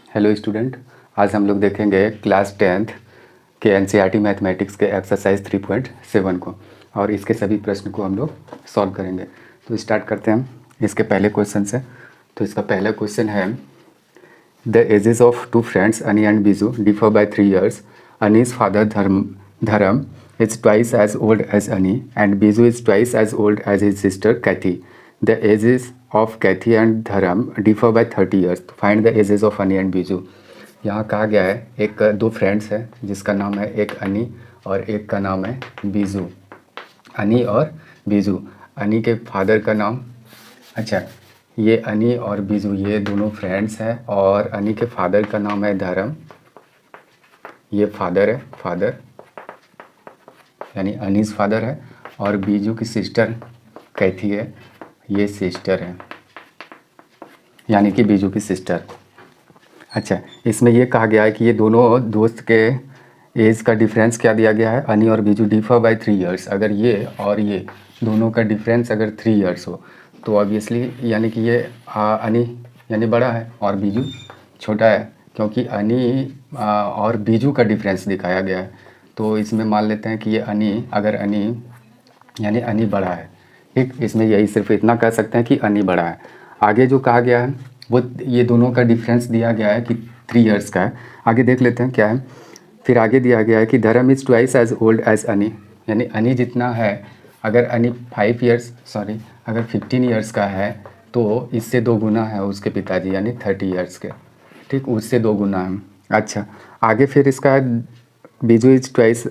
Hello student, आज हम लोग देखेंगे क्लास 10th के एनसीईआरटी मैथमेटिक्स के एक्सरसाइज 3.7 को और इसके सभी प्रश्न को हम लोग सॉल्व करेंगे। तो स्टार्ट करते हैं इसके पहले क्वेश्चन से। तो इसका पहला क्वेश्चन है the ages of two friends Ani and Biju differ by 3 years। Ani's father Dharam is twice as old as Ani and Biju is twice as old as his sister Kathy. The ages of Kaithi and Dharam differ by 30 years। Find the ages of Ani and Biju. यहाँ कहा गया है एक दो friends है जिसका नाम है एक अनी और एक का नाम है बीजू। अनी और बीजू, अनी के फादर का नाम, अच्छा ये अनी और बीजू ये दोनों फ्रेंड्स हैं और अनी के फादर का नाम है धर्म, ये फादर है, फादर यानी अनीस फादर है, और बीजू की सिस्टर कैथी है, ये सिस्टर है यानी कि बीजू की सिस्टर। अच्छा, इसमें ये कहा गया है कि ये दोनों दोस्त के एज का डिफरेंस क्या दिया गया है, अनी और बीजू डिफर बाय 3 years। अगर ये और ये दोनों का डिफरेंस अगर 3 years हो तो ऑब्वियसली यानी कि ये अनी यानी बड़ा है और बीजू छोटा है, क्योंकि अनी और बीजू का डिफरेंस दिखाया गया है। तो इसमें मान लेते हैं कि ये अनी, अगर अनी यानी अनी बड़ा है, ठीक, इसमें यही सिर्फ इतना कह सकते हैं कि अनी बड़ा है। आगे जो कहा गया है वो ये दोनों का डिफरेंस दिया गया है कि 3 years का है। आगे देख लेते हैं क्या है। फिर आगे दिया गया है कि Dharam is twice as old as Ani, यानी अनी जितना है, अगर अनी 5 years अगर 15 years का है तो इससे 2 गुना है उसके पिताजी यानी 30 years के, ठीक, उससे 2 गुना है। अच्छा, आगे फिर इसका Biju is twice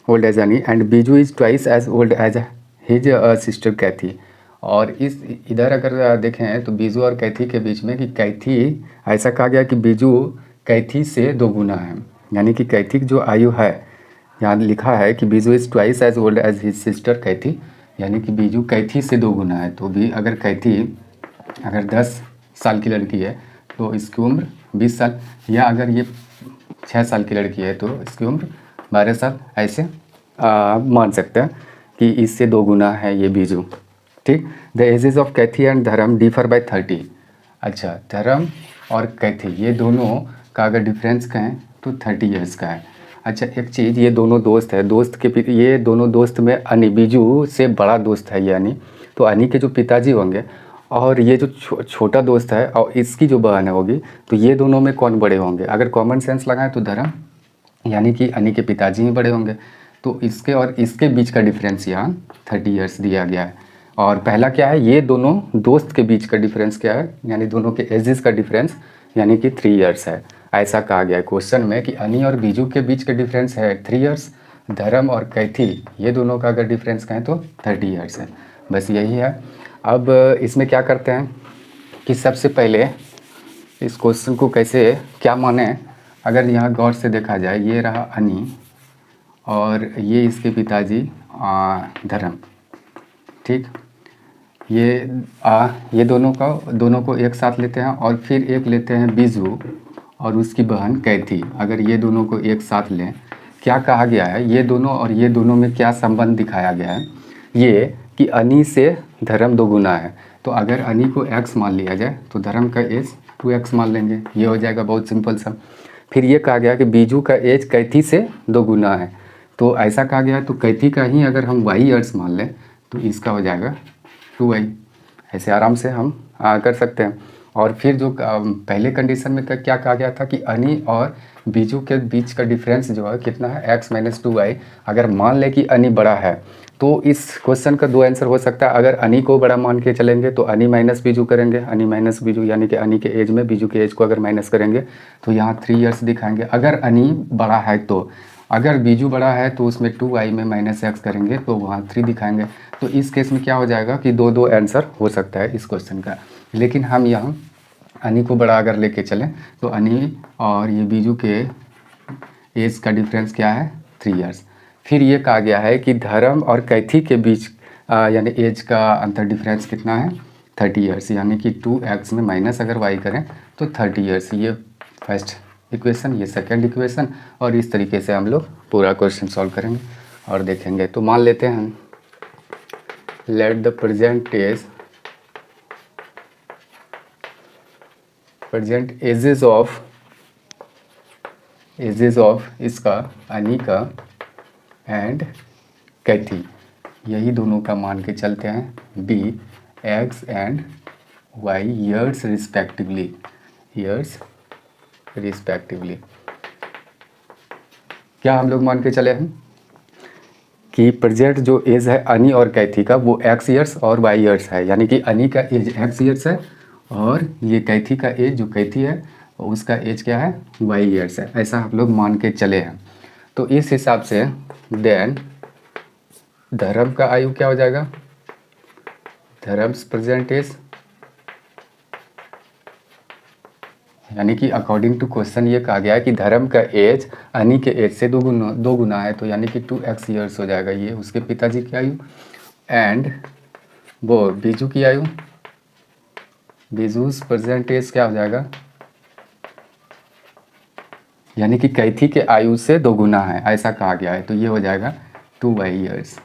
old as Ani and Biju is twice as old as his sister Kathy. और इस इधर अगर देखें तो बीजू और कैथी के बीच में कि कैथी, ऐसा कहा गया कि बीजू कैथी से 2 गुना है, यानी कि कैथी की जो आयु है, यहाँ लिखा है कि Biju is twice as old as his sister Kathy, यानी कि बीजू कैथी से 2 गुना है। तो भी अगर कैथी अगर 10 साल की लड़की है तो इसकी उम्र 20 साल, या अगर ये 6 साल की लड़की है तो इसकी उम्र 12 साल, ऐसे मान सकते हैं कि इससे 2 गुना है ये बीजू, ठीक। The ages of Kaithi and Dharam differ by 30। अच्छा, धर्म और कैथी ये दोनों का अगर डिफरेंस कहें तो 30 years का है। अच्छा, एक चीज़, ये दोनों दोस्त है, दोस्त के ये दोनों दोस्त में अनी बीजू से बड़ा दोस्त है ये अनी, तो अनी के जो पिताजी होंगे और ये जो छोटा दोस्त है और इसकी जो बहन है होगी, तो ये दोनों में कौन बड़े होंगे। अगर कॉमन सेंस लगाएं तो धर्म यानी कि अनी के पिताजी ही बड़े होंगे, तो इसके और इसके बीच का डिफरेंस यहाँ 30 years दिया गया है। और पहला क्या है, ये दोनों दोस्त के बीच का डिफरेंस क्या है, यानी दोनों के एजेस का डिफरेंस यानी कि 3 years है। ऐसा कहा गया है क्वेश्चन में कि अनी और बीजू के बीच का डिफरेंस है 3 years, धर्म और कैथी ये दोनों का अगर डिफरेंस कहें तो 30 years है। बस यही है। अब इसमें क्या करते हैं कि सबसे पहले इस क्वेश्चन को कैसे क्या माने, अगर यहाँ गौर से देखा जाए, ये रहा अनी और ये इसके पिताजी धर्म, ठीक, ये दोनों को एक साथ लेते हैं और फिर एक लेते हैं बीजू और उसकी बहन कैथी। अगर ये दोनों को एक साथ लें, क्या कहा गया है, ये दोनों और ये दोनों में क्या संबंध दिखाया गया है, ये कि अनी से धर्म 2 गुना है। तो अगर अनी को x मान लिया जाए तो धर्म का एज 2x मान लेंगे, ये हो जाएगा बहुत सिंपल सा। फिर ये कहा गया कि बीजू का एज कैथी से 2 गुना है, तो ऐसा कहा गया है तो कैथी का ही अगर हम y years मान लें तो इसका हो जाएगा 2y। ऐसे आराम से हम कर सकते हैं। और फिर जो पहले कंडीशन में क्या कहा गया था कि अनी और बीजू के बीच का डिफरेंस जो है कितना है, x - 2y। अगर मान लें कि अनी बड़ा है तो इस क्वेश्चन का 2 आंसर हो सकता है। अगर अनी को बड़ा मान के चलेंगे तो अनी माइनस बीजू करेंगे, अनी माइनस बीजू यानी कि अनी के एज में बीजू के एज को अगर माइनस करेंगे तो यहाँ 3 years दिखाएंगे। अगर अनी बड़ा है तो, अगर बीजू बड़ा है तो उसमें 2y में -x करेंगे तो वहाँ 3 दिखाएंगे। तो इस केस में क्या हो जाएगा कि दो आंसर हो सकता है इस क्वेश्चन का। लेकिन हम यहाँ अनी को बड़ा अगर लेके चलें तो अनी और ये बीजू के एज का डिफरेंस क्या है, 3 years। फिर ये कहा गया है कि धर्म और कैथी के बीच यानी एज का अंतर डिफरेंस कितना है, 30 years, यानी कि 2x में माइनस अगर y करें तो 30 years। ये फर्स्ट इक्वेशन, ये सेकंड इक्वेशन, और इस तरीके से हम लोग पूरा क्वेश्चन सॉल्व करेंगे और देखेंगे। तो मान लेते हैं let the present ages of ages of इसका अनिका एंड कैथी, यही दोनों का मान के चलते हैं be x and y years respectively, years respectively. क्या हम लोग मान के चले हैं कि प्रेजेंट जो एज है अनी और कैथी का वो एक्स ईयर्स और वाई ईयर्स है, यानी कि अनी का एज एक्स ईयर्स है और ये कैथी का एज जो कैथी है उसका एज क्या है वाई ईयर्स है, ऐसा हम लोग मान के चले हैं। तो इस हिसाब से देन धर्म का आयु क्या हो जाएगा, धर्म्स प्रेजेंट एज, यानी कि अकॉर्डिंग टू क्वेश्चन ये कहा गया है कि धर्म का एज अनी के एज से दो गुना है, तो यानी कि 2x ईयर्स हो जाएगा ये उसके पिताजी की आयु। एंड वो बीजू की आयु, बीजूस प्रेजेंट एज क्या हो जाएगा, यानी कि कैथी के आयु से 2 गुना है ऐसा कहा गया है, तो ये हो जाएगा 2y ईयर्स।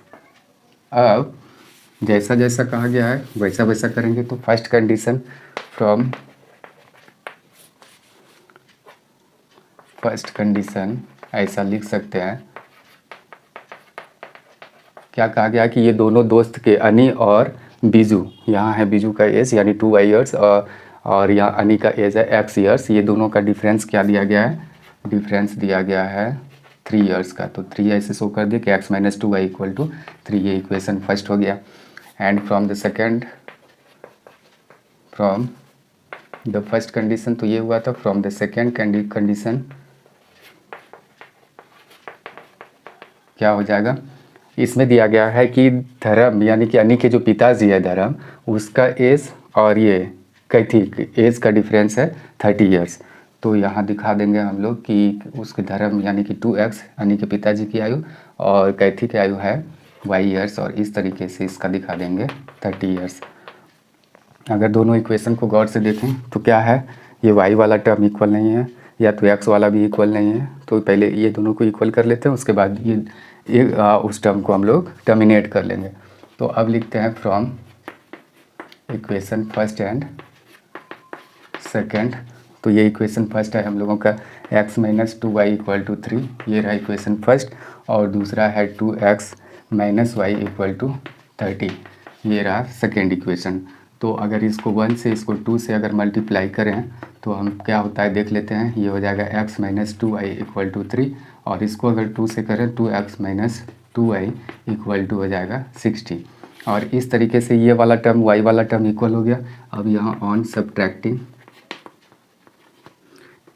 अब जैसा जैसा कहा गया है वैसा वैसा करेंगे। तो first condition from first condition ऐसा लिख सकते हैं, क्या कहा गया कि ये दोनों दोस्त के अनी और बीजू, यहाँ है बीजू का एज यानी 2y ईयर्स और यहाँ अनी का एज है x ईयर्स, ये दोनों का डिफरेंस क्या दिया गया है, डिफरेंस दिया गया है 3 ईयर्स का। तो 3 ऐसे शो कर दिए कि x minus 2y equal to 3, ये इक्वेशन फर्स्ट हो गया। And from the second, from the first condition तो ये हुआ था, फ्रॉम द सेकेंड कंडीशन क्या हो जाएगा, इसमें दिया गया है कि धर्म यानी कि अनी के जो पिताजी है धर्म उसका एज और ये कैथी एज का डिफरेंस है 30 ईयर्स। तो यहाँ दिखा देंगे हम लोग कि उसके धर्म यानी कि 2x अनी के पिताजी की आयु और कैथी की आयु है y ईयर्स, और इस तरीके से इसका दिखा देंगे 30 ईयर्स। अगर दोनों इक्वेशन को गौर से देखें तो क्या है, ये y वाला टर्म इक्वल नहीं है या तो x वाला भी इक्वल नहीं है, तो पहले ये दोनों को इक्वल कर लेते हैं, उसके बाद ये उस टर्म को हम लोग टर्मिनेट कर लेंगे। तो अब लिखते हैं from equation first and second. तो ये इक्वेशन फर्स्ट है हम लोगों का x minus 2y equal to 3, ये रहा इक्वेशन फर्स्ट, और दूसरा है 2x minus Y equal to 30, ये रहा सेकेंड इक्वेशन। तो अगर इसको 1 से इसको 2 से अगर मल्टीप्लाई करें तो हम क्या होता है देख लेते हैं, ये हो जाएगा x minus 2y equal to 3, और इसको अगर 2 से करें 2x minus 2y equal to हो जाएगा 60, और इस तरीके से ये वाला टर्म y वाला टर्म इक्वल हो गया। अब यहाँ ऑन सब्ट्रैक्टिंग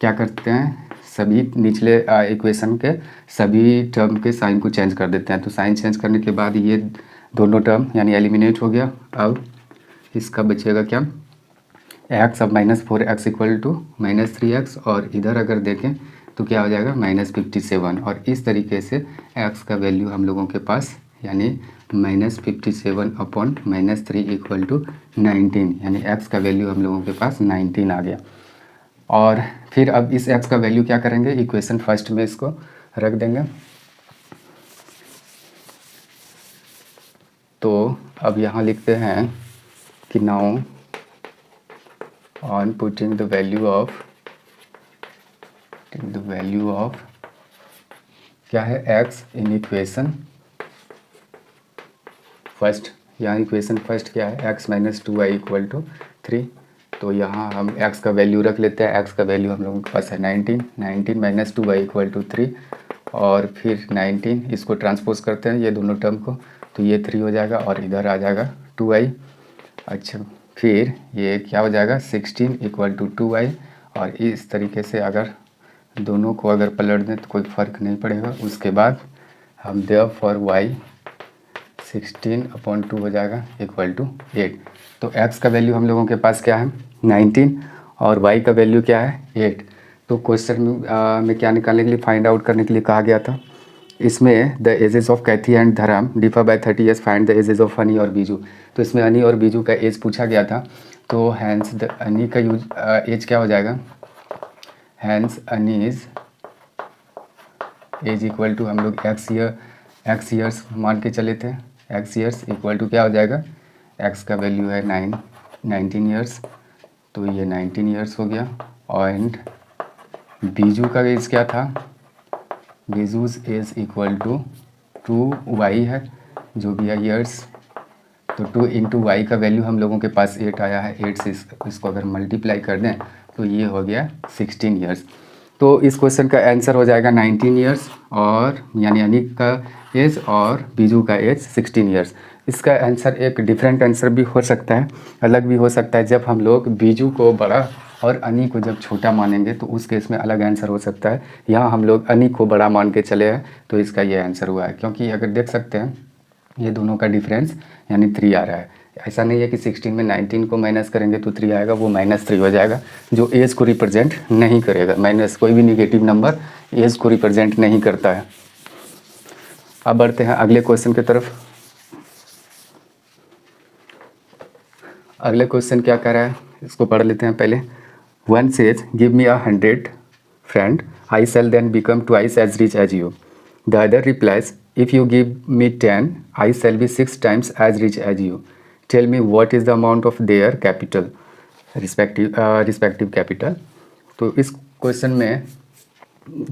क्या करते हैं, सभी निचले इक्वेशन के सभी टर्म के साइन को चेंज कर देते हैं। तो साइन चेंज करने के बाद ये दोनों टर्म यानी एलिमिनेट हो गया। अब इसका बचेगा क्या, x अब -4x इक्वल टू -3x, और इधर अगर देखें तो क्या हो जाएगा -57, और इस तरीके से x का वैल्यू हम लोगों के पास यानी -57 अपॉन -3 इक्वल टू 19, यानी x का वैल्यू हम लोगों के पास 19 आ गया। और फिर अब इस x का वैल्यू क्या करेंगे, इक्वेशन फर्स्ट में इसको रख देंगे। तो अब यहाँ लिखते हैं कि now on putting the value of क्या है x इन इक्वेशन फर्स्ट, यहाँ इक्वेशन फर्स्ट क्या है x minus 2y equal to 3, तो यहाँ हम x का वैल्यू रख लेते हैं। x का वैल्यू हम लोगों के पास है 19 माइनस 2y इक्वल टू 3, और फिर 19 इसको ट्रांसपोज करते हैं ये दोनों टर्म को, तो ये 3 हो जाएगा और इधर आ जाएगा 2y। अच्छा, फिर ये क्या हो जाएगा 16 इक्वल टू 2y, और इस तरीके से अगर दोनों को अगर पलट दें तो कोई फ़र्क नहीं पड़ेगा। उसके बाद हम देयरफॉर y 16 अपॉन 2 हो जाएगा इक्वल टू 8। तो x का वैल्यू हम लोगों के पास क्या है 19 और y का वैल्यू क्या है 8। तो क्वेश्चन में क्या निकालने के लिए, फाइंड आउट करने के लिए कहा गया था, इसमें the ages of Kaithi and Dharam differ by 30 years, find the ages of Ani और बीजू। तो इसमें अनी और बीजू का एज पूछा गया था, तो हैंस द अनी का एज क्या हो जाएगा, हैंस अनीज एज इक्वल टू हम लोग एक्स ईयर्स मान के चले थे, एक्स ईयर्स इक्वल टू क्या हो जाएगा, एक्स का वैल्यू है 19 ईयर्स, तो ये 19 ईयर्स हो गया। एंड बीजू का एज क्या था, बीजूज एज इक्वल टू 2y है, जो भी है ईयर्स। तो 2 इंटू वाई का वैल्यू हम लोगों के पास 8 आया है। 8 से इसको अगर मल्टीप्लाई कर दें तो ये हो गया 16 ईयर्स। तो इस क्वेश्चन का आंसर हो जाएगा 19 ईयर्स, और यानी अनिक का एज और बीजू का एज 16 ईयर्स। इसका आंसर एक डिफरेंट आंसर भी हो सकता है, अलग भी हो सकता है। जब हम लोग बीजू को बड़ा और अनी को जब छोटा मानेंगे तो उस केस में अलग आंसर हो सकता है। यहाँ हम लोग अनी को बड़ा मान के चले हैं तो इसका ये आंसर हुआ है। क्योंकि अगर देख सकते हैं ये दोनों का डिफरेंस यानी 3 आ रहा है। ऐसा नहीं है कि 16 में 19 को माइनस करेंगे तो 3 आएगा, वो -3 हो जाएगा, जो एज को रिप्रेजेंट नहीं करेगा। माइनस कोई भी निगेटिव नंबर एज को रिप्रेजेंट नहीं करता है। अब बढ़ते हैं अगले क्वेश्चन की तरफ। अगले क्वेश्चन क्या कह रहा है इसको पढ़ लेते हैं पहले। One says give me 100 friend, I shall then become twice as rich as you. The other replies if you give me 10 I shall be 6 times as rich as you. Tell me what is the amount of their capital, respective capital. तो इस question में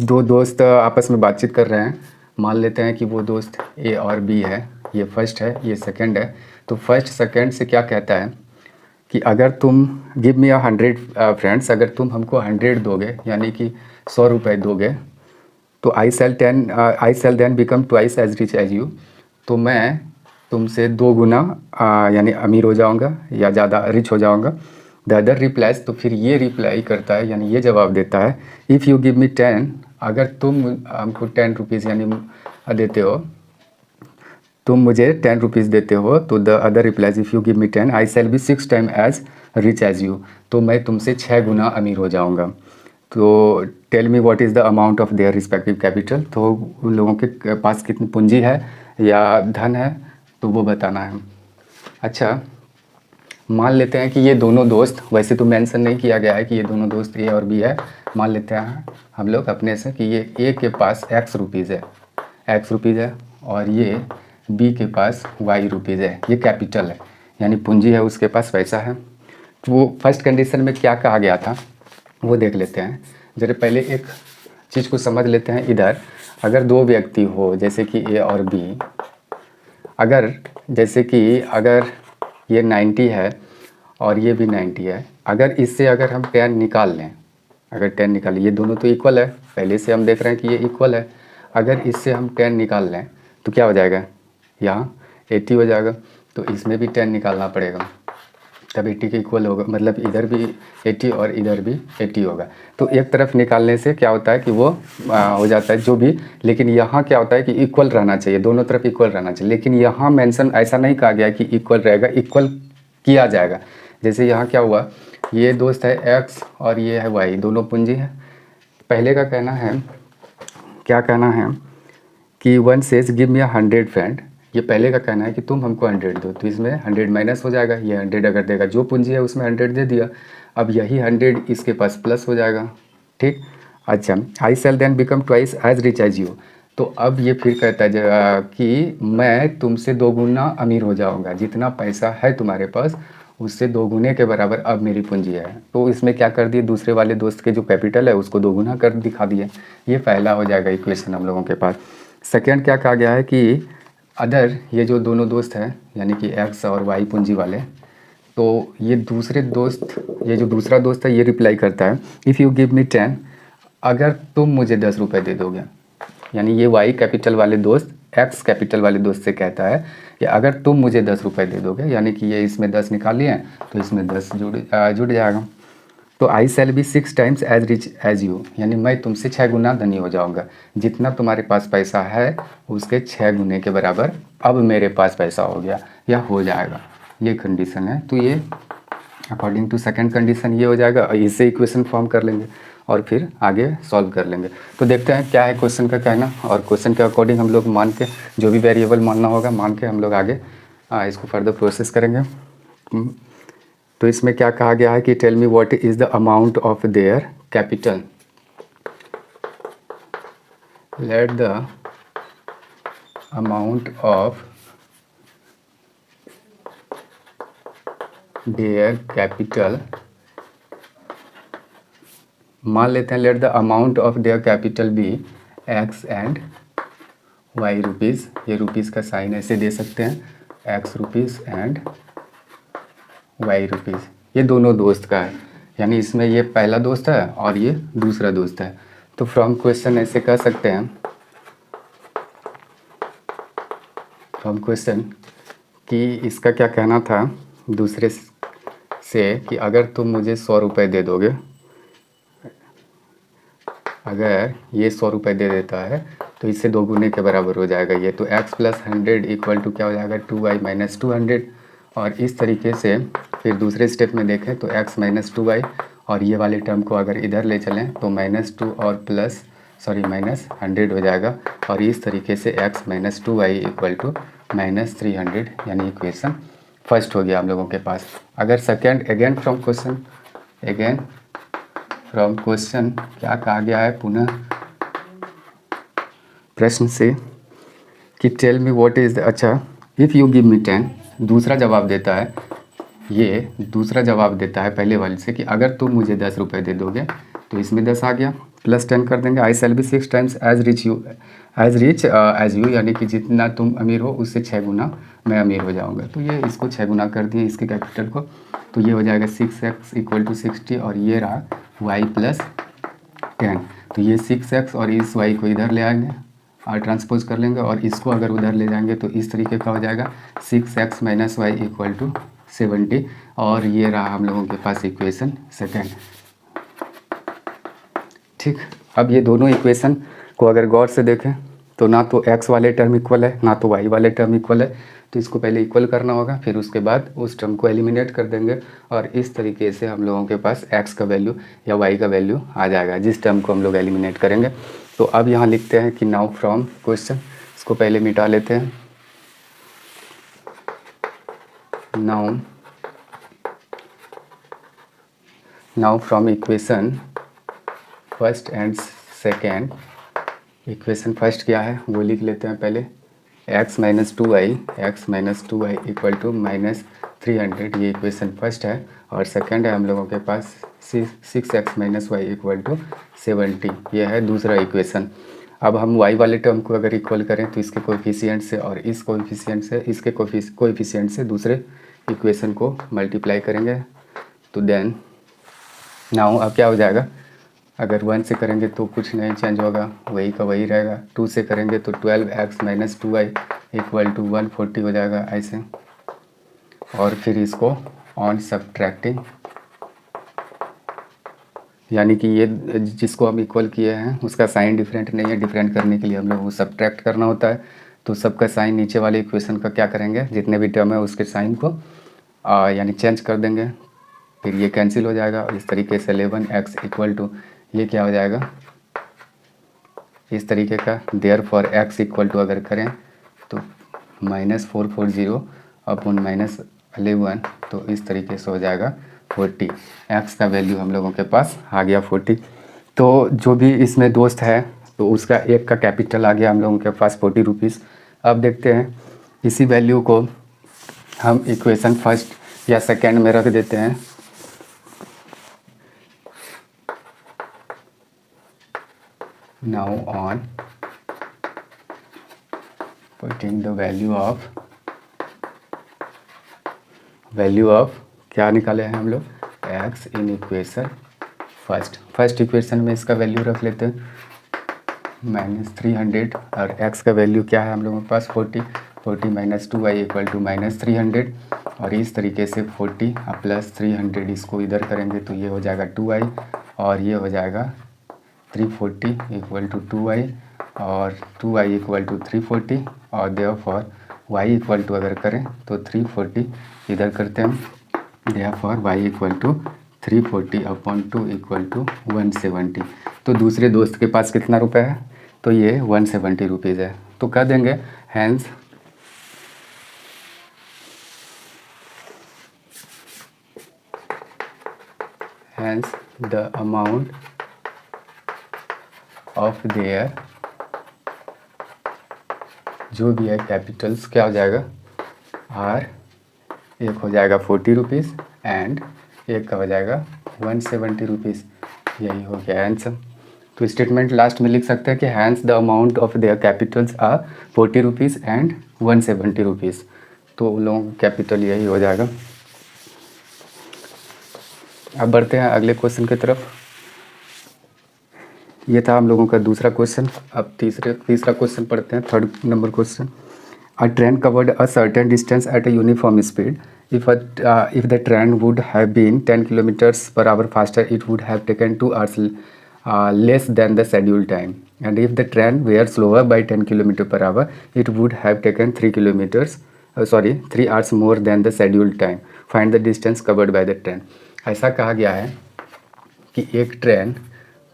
दो दोस्त आपस में बातचीत कर रहे हैं। मान लेते हैं कि वो दोस्त ए और बी है, ये फर्स्ट है ये सेकंड है। तो फर्स्ट सेकंड से क्या कहता है कि अगर तुम गिव मी 100 फ्रेंड्स, अगर तुम हमको 100 दोगे यानी कि 100 रुपये दोगे तो I shall then become twice as rich as you, तो मैं तुमसे 2 गुना यानी अमीर हो जाऊंगा या ज़्यादा रिच हो जाऊंगा। द अदर रिप्लाइज, तो फिर ये रिप्लाई करता है यानी ये जवाब देता है, इफ़ यू गिव मी 10, अगर तुम हमको 10 रुपीज़ यानी देते हो, तुम मुझे 10 रुपीज़ देते हो, तो the other replies if you give me 10 I shall be 6 time as rich as you, तो मैं तुमसे 6 गुना अमीर हो जाऊँगा। तो tell me what is the amount of their respective capital, तो उन लोगों के पास कितनी पूंजी है या धन है तो वो बताना है। अच्छा, मान लेते हैं कि ये दोनों दोस्त, वैसे तो मेंशन नहीं किया गया है कि ये दोनों दोस्त ए और बी है, मान लेते हैं हम लोग अपने से कि ये ए के पास x रुपीज़ है और ये बी के पास y रुपीज़ है। ये कैपिटल है यानी पूंजी है, उसके पास पैसा है। तो वो फर्स्ट कंडीशन में क्या कहा गया था वो देख लेते हैं। जरा पहले एक चीज़ को समझ लेते हैं। इधर अगर 2 व्यक्ति हो जैसे कि ए और बी, अगर जैसे कि अगर ये 90 है और ये भी 90 है, अगर इससे अगर हम 10 निकाल लें, अगर 10 निकालें, ये दोनों तो इक्वल है, पहले से हम देख रहे हैं कि ये इक्वल है। अगर इससे हम 10 निकाल लें तो क्या हो जाएगा, यहाँ 80 हो जाएगा। तो इसमें भी 10 निकालना पड़ेगा तब 80 के इक्वल होगा, मतलब इधर भी 80 और इधर भी 80 होगा। तो एक तरफ निकालने से क्या होता है कि वो हो जाता है जो भी, लेकिन यहाँ क्या होता है कि इक्वल रहना चाहिए, दोनों तरफ इक्वल रहना चाहिए। लेकिन यहाँ मेंशन ऐसा नहीं कहा गया कि इक्वल रहेगा, इक्वल किया जाएगा। जैसे यहाँ क्या हुआ, ये दोस्त है x और ये है y, दोनों पूंजी है। पहले का कहना है, क्या कहना है कि one says give me 100 friend, ये पहले का कहना है कि तुम हमको 100 दो, तो इसमें 100 माइनस हो जाएगा। ये 100 अगर देगा, जो पूंजी है उसमें 100 दे दिया, अब यही 100 इसके पास प्लस हो जाएगा। ठीक, अच्छा, I shall then become twice as rich as you, तो अब ये फिर कहता है कि मैं तुमसे 2 गुना अमीर हो जाऊंगा, जितना पैसा है तुम्हारे पास उससे 2 गुने के बराबर अब मेरी पूंजी है। तो इसमें क्या कर दिए, दूसरे वाले दोस्त के जो कैपिटल है उसको 2 गुना कर दिखा दिए। ये पहला हो जाएगा इक्वेशन हम लोगों के पास। सेकेंड क्या कहा गया है कि अदर, ये जो दोनों दोस्त हैं यानी कि x और y पूंजी वाले, तो ये दूसरे दोस्त, ये जो दूसरा दोस्त है ये रिप्लाई करता है इफ़ यू गिव मी 10, अगर तुम मुझे 10 रुपये दे दोगे, यानी ये y कैपिटल वाले दोस्त x कैपिटल वाले दोस्त से कहता है कि अगर तुम मुझे 10 रुपये दे दोगे, यानी कि ये इसमें 10 निकाल लिए तो इसमें 10 जुड़ जाएगा। तो I shall be 6 times as rich as you, यानी मैं तुमसे 6 गुना धनी हो जाऊंगा, जितना तुम्हारे पास पैसा है उसके 6 गुने के बराबर अब मेरे पास पैसा हो गया या हो जाएगा। ये कंडीशन है। तो ये अकॉर्डिंग टू सेकंड कंडीशन ये हो जाएगा। इससे इक्वेशन फॉर्म कर लेंगे और फिर आगे सॉल्व कर लेंगे। तो देखते हैं क्या है क्वेश्चन का कहना, और क्वेश्चन के अकॉर्डिंग हम लोग मान के, जो भी वेरिएबल मानना होगा मान के हम लोग आगे इसको फर्दर प्रोसेस करेंगे। तो इसमें क्या कहा गया है कि tell me what is the amount of their capital, let the amount of their capital, मान लेते हैं let the amount of their capital be x and y rupees, ये रुपीज़ का साइन ऐसे दे सकते हैं, x rupees and y rupees, ये दोनों दोस्त का है, यानी इसमें ये पहला दोस्त है और ये दूसरा दोस्त है। तो फ्रॉम क्वेश्चन ऐसे कह सकते हैं, फ्रॉम क्वेश्चन कि इसका क्या कहना था दूसरे से कि अगर तुम मुझे 100 रुपये दे दोगे, अगर ये 100 रुपये दे देता है तो इससे 2 गुने के बराबर हो जाएगा ये, तो x + 100 इक्वल टू क्या हो जाएगा 2y - 200। और इस तरीके से फिर दूसरे स्टेप में देखें तो x - 2y और ये वाले टर्म को अगर इधर ले चलें तो -2 और -100 हो जाएगा। और इस तरीके से x - 2y इक्वल टू -300, यानी इक्वेशन फर्स्ट हो गया हम लोगों के पास। अगर सेकेंड, अगेन फ्रॉम क्वेश्चन क्या कहा गया है पुनः प्रश्न से कि tell me what is the, अच्छा इफ़ यू गिव मी 10, दूसरा जवाब देता है, ये दूसरा जवाब देता है पहले वाले से कि अगर तुम मुझे 10 रुपये दे दोगे, तो इसमें 10 आ गया, +10 कर देंगे, I shall be 6 times as rich as you, यानी कि जितना तुम अमीर हो उससे 6 गुना मैं अमीर हो जाऊंगा। तो ये इसको 6 गुना कर दिए इसके कैपिटल को, तो ये हो जाएगा 6x = 60 और ये रहा y + 10। तो ये 6x और इस y को इधर ले आएंगे और ट्रांसपोज कर लेंगे और इसको अगर उधर ले जाएंगे तो इस तरीके का हो जाएगा 6x - y = 70। और ये रहा हम लोगों के पास इक्वेशन सेकेंड। ठीक, अब ये दोनों इक्वेशन को अगर गौर से देखें तो ना तो x वाले टर्म इक्वल है ना तो y वाले टर्म इक्वल है, तो इसको पहले इक्वल करना होगा, फिर उसके बाद उस टर्म को एलिमिनेट कर देंगे और इस तरीके से हम लोगों के पास x का वैल्यू या y का वैल्यू आ जाएगा जिस टर्म को हम लोग एलिमिनेट करेंगे। तो अब यहाँ लिखते हैं कि नाउ फ्रॉम क्वेश्चन, इसको पहले मिटा लेते हैं, now from equation first and second, equation first क्या है वो लिख लेते हैं पहले, x - 2y इक्वल टू -300, ये इक्वेशन फर्स्ट है। और सेकंड है हम लोगों के पास 6x - y इक्वल टू 70, ये है दूसरा इक्वेशन। अब हम y वाले टर्म को अगर इक्वल करें तो इसके कोएफिशिएंट से और इस कोएफिशिएंट से इसके कोएफिशिएंट से दूसरे इक्वेशन को मल्टीप्लाई करेंगे, तो देन नाउ अब क्या हो जाएगा, अगर 1 से करेंगे तो कुछ नहीं चेंज होगा, वही का वही रहेगा। 2 से करेंगे तो 12x - 2y इक्वल टू 140 हो जाएगा ऐसे। और फिर इसको ऑन सब्ट्रैक्टिंग, यानी कि ये जिसको हम इक्वल किए हैं उसका साइन डिफरेंट नहीं है, डिफरेंट करने के लिए हम लोग वो सब्ट्रैक्ट करना होता है। तो सबका साइन नीचे वाले इक्वेशन का क्या करेंगे, जितने भी टर्म है उसके साइन को यानी चेंज कर देंगे, फिर ये कैंसिल हो जाएगा। और इस तरीके से 11x इक्वल टू ये क्या हो जाएगा इस तरीके का, देयरफॉर x इक्वल टू अगर करें तो -440 अपॉन -11, तो इस तरीके से हो जाएगा 40, x का वैल्यू हम लोगों के पास आ गया 40। तो जो भी इसमें दोस्त है तो उसका एक का कैपिटल आ गया हम लोगों के पास 40 रुपीज़। अब देखते हैं इसी वैल्यू को हम इक्वेशन फर्स्ट या सेकेंड में रख देते हैं, now on putting the value of क्या निकाले हैं हम लोग, x in equation first equation में इसका वैल्यू रख लेते हैं -300 और x का वैल्यू क्या है हम लोगों के पास 40 - 2y इक्वल टू -300। और इस तरीके से 40 + 300 इसको इधर करेंगे तो ये हो जाएगा 2y और ये हो जाएगा 340 इक्वल टू 2y और 2y इक्वल टू 340 और देयरफॉर y इक्वल टू अगर करें तो 340 इधर करते हैं, therefore y equal to 340 upon 2 equal to 170। तो दूसरे दोस्त के पास कितना रुपए है, तो ये 170 रुपीज़ है। तो कह देंगे hence the amount of their, जो भी है कैपिटल्स क्या हो जाएगा आर, एक हो जाएगा 40 रुपीज़ एंड एक का हो जाएगा 170 रुपीज़, यही हो गया आंसर। तो स्टेटमेंट लास्ट में लिख सकते हैं कि hence the amount of their capitals are 40 rupees and 170 rupees. तो उन लोगों का कैपिटल यही हो जाएगा। अब बढ़ते हैं अगले क्वेश्चन की तरफ। ये था हम लोगों का दूसरा क्वेश्चन। अब तीसरा क्वेश्चन पढ़ते हैं, third number question. A train covered a certain distance at a uniform speed. If the train would have been 10 kilometers per hour faster, it would have taken 2 hours less than the scheduled time. And if the train were slower by 10 kilometers per hour, it would have taken 3 hours more than the scheduled time. Find the distance covered by the train. ऐसा कहा गया है कि एक train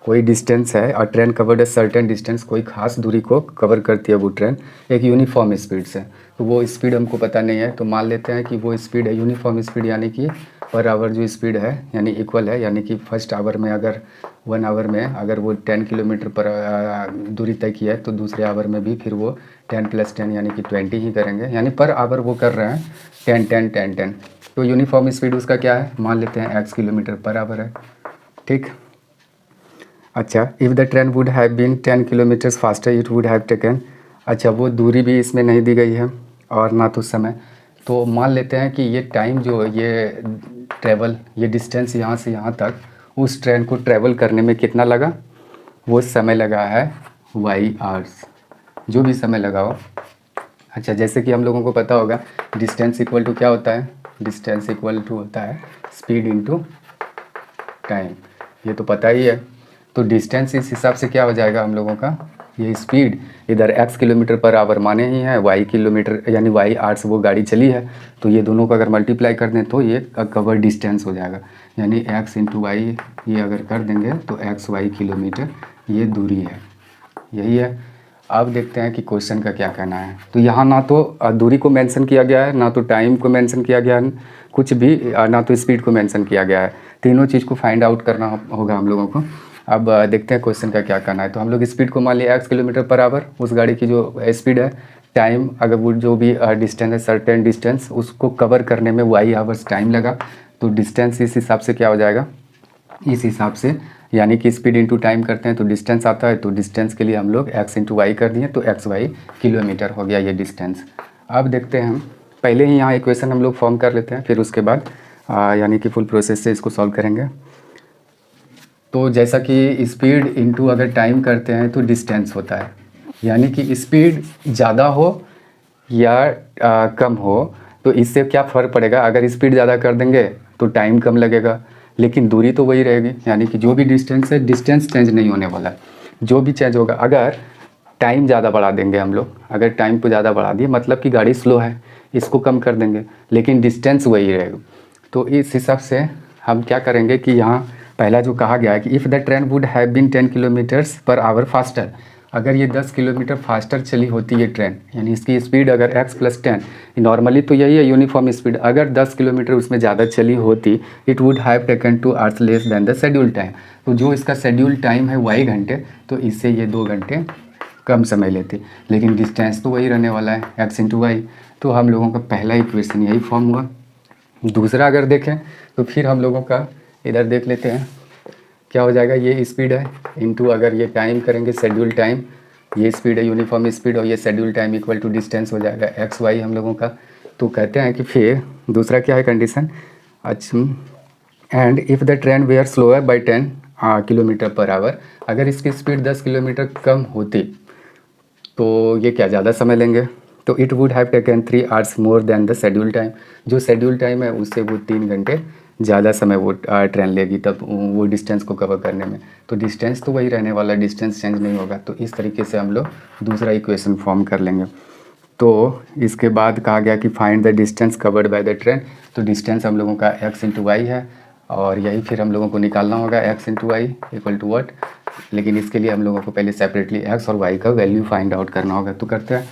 कोई distance है और train covered a certain distance, कोई खास दूरी को कवर करती है वो ट्रेन एक यूनिफॉर्म स्पीड से। तो वो स्पीड हमको पता नहीं है, तो मान लेते हैं कि वो स्पीड है यूनिफॉर्म स्पीड, यानी कि पर आवर जो स्पीड है यानी इक्वल है, यानी कि फर्स्ट आवर में अगर 1 आवर में अगर वो 10 किलोमीटर पर दूरी तय की है तो दूसरे आवर में भी फिर वो 10 + 10 यानी कि 20 ही करेंगे, यानी पर आवर वो कर रहे हैं 10 10 10 10। तो यूनिफॉर्म स्पीड उसका क्या है, मान लेते हैं x किलोमीटर पर आवर है। ठीक। अच्छा, if the train would have been 10 kilometres faster it would have taken. अच्छा, वो दूरी भी इसमें नहीं दी गई है और ना तो समय। तो मान लेते हैं कि ये टाइम जो ये ट्रैवल, ये डिस्टेंस यहाँ से यहाँ तक उस ट्रेन को ट्रैवल करने में कितना लगा, वो समय लगा है y आवर्स, जो भी समय लगा हो। अच्छा, जैसे कि हम लोगों को पता होगा डिस्टेंस इक्वल टू क्या होता है, डिस्टेंस इक्वल टू होता है स्पीड इनटू टाइम, ये तो पता ही है। तो डिस्टेंस इस हिसाब से क्या हो जाएगा हम लोगों का, ये स्पीड इधर x किलोमीटर पर आवर माने ही है, y किलोमीटर यानी y आवर्स वो गाड़ी चली है, तो ये दोनों को अगर मल्टीप्लाई कर दें तो ये कवर डिस्टेंस हो जाएगा, यानी x × y ये अगर कर देंगे तो xy किलोमीटर ये दूरी है, यही है। अब देखते हैं कि क्वेश्चन का क्या कहना है। तो यहाँ ना तो दूरी को मेंशन किया गया है, ना तो टाइम को मेंशन किया गया है, कुछ भी, ना तो स्पीड को मेंशन किया गया है। तीनों चीज़ को फाइंड आउट करना होगा हम लोगों को। अब देखते हैं क्वेश्चन का क्या कहना है। तो हम लोग स्पीड को मान लिया x किलोमीटर पर आवर, उस गाड़ी की जो स्पीड है। टाइम, अगर वो जो भी डिस्टेंस है सर्टेन डिस्टेंस, उसको कवर करने में y आवर्स टाइम लगा, तो डिस्टेंस इस हिसाब से क्या हो जाएगा, इस हिसाब से, यानी कि स्पीड इंटू टाइम करते हैं तो डिस्टेंस आता है, तो डिस्टेंस के लिए हम लोग x × y कर दिए, तो xy किलोमीटर हो गया ये डिस्टेंस। अब देखते हैं हम, पहले ही यहाँ इक्वेशन हम लोग फॉर्म कर लेते हैं, फिर उसके बाद यानी कि फुल प्रोसेस से इसको सॉल्व करेंगे। तो जैसा कि स्पीड इंटू अगर टाइम करते हैं तो डिस्टेंस होता है, यानी कि स्पीड ज़्यादा हो या कम हो तो इससे क्या फ़र्क पड़ेगा, अगर स्पीड ज़्यादा कर देंगे तो टाइम कम लगेगा, लेकिन दूरी तो वही रहेगी, यानी कि जो भी डिस्टेंस है डिस्टेंस चेंज नहीं होने वाला है, जो भी चेंज होगा। अगर टाइम ज़्यादा बढ़ा देंगे हम लोग, अगर टाइम को ज़्यादा बढ़ा दिए मतलब कि गाड़ी स्लो है, इसको कम कर देंगे, लेकिन डिस्टेंस वही रहेगा। तो इस हिसाब से हम क्या करेंगे कि यहाँ पहला जो कहा गया है कि if the train would have been 10 kilometres per hour faster, अगर ये 10 किलोमीटर फास्टर चली होती है ट्रेन, यानी इसकी स्पीड अगर x + 10, नॉर्मली तो यही है यूनिफॉर्म स्पीड, अगर 10 किलोमीटर उसमें ज़्यादा चली होती, it would have taken 2 hours less than the schedule time. तो जो इसका शेड्यूल टाइम है y घंटे, तो इससे ये 2 घंटे कम समय लेती, लेकिन डिस्टेंस तो वही रहने वाला है x × y। तो हम लोगों का पहला इक्वेशन यही फॉर्म हुआ। दूसरा अगर देखें तो फिर हम लोगों का इधर देख लेते हैं क्या हो जाएगा, ये स्पीड है इनटू अगर ये टाइम करेंगे शेड्यूल टाइम, ये स्पीड है यूनिफॉर्म स्पीड और ये schedule time equal to distance हो जाएगा xy हम लोगों का। तो कहते हैं कि फिर दूसरा क्या है कंडीशन, अच्छा, and if the train were slower by 10 kilometre per hour, अगर इसकी स्पीड 10 किलोमीटर कम होती तो ये क्या ज़्यादा समय लेंगे, तो it would have taken 3 hours more than the schedule time, जो शेड्यूल टाइम है उससे वो 3 घंटे ज़्यादा समय वो ट्रेन लेगी तब वो डिस्टेंस को कवर करने में। तो डिस्टेंस तो वही रहने वाला, डिस्टेंस चेंज नहीं होगा। तो इस तरीके से हम लोग दूसरा इक्वेशन फॉर्म कर लेंगे। तो इसके बाद कहा गया कि find the distance covered by the train. तो डिस्टेंस हम लोगों का x × y है और यही फिर हम लोगों को निकालना होगा x × y equal to what, लेकिन इसके लिए हम लोगों को पहले सेपरेटली x और y का वैल्यू फाइंड आउट करना होगा। तो करते हैं,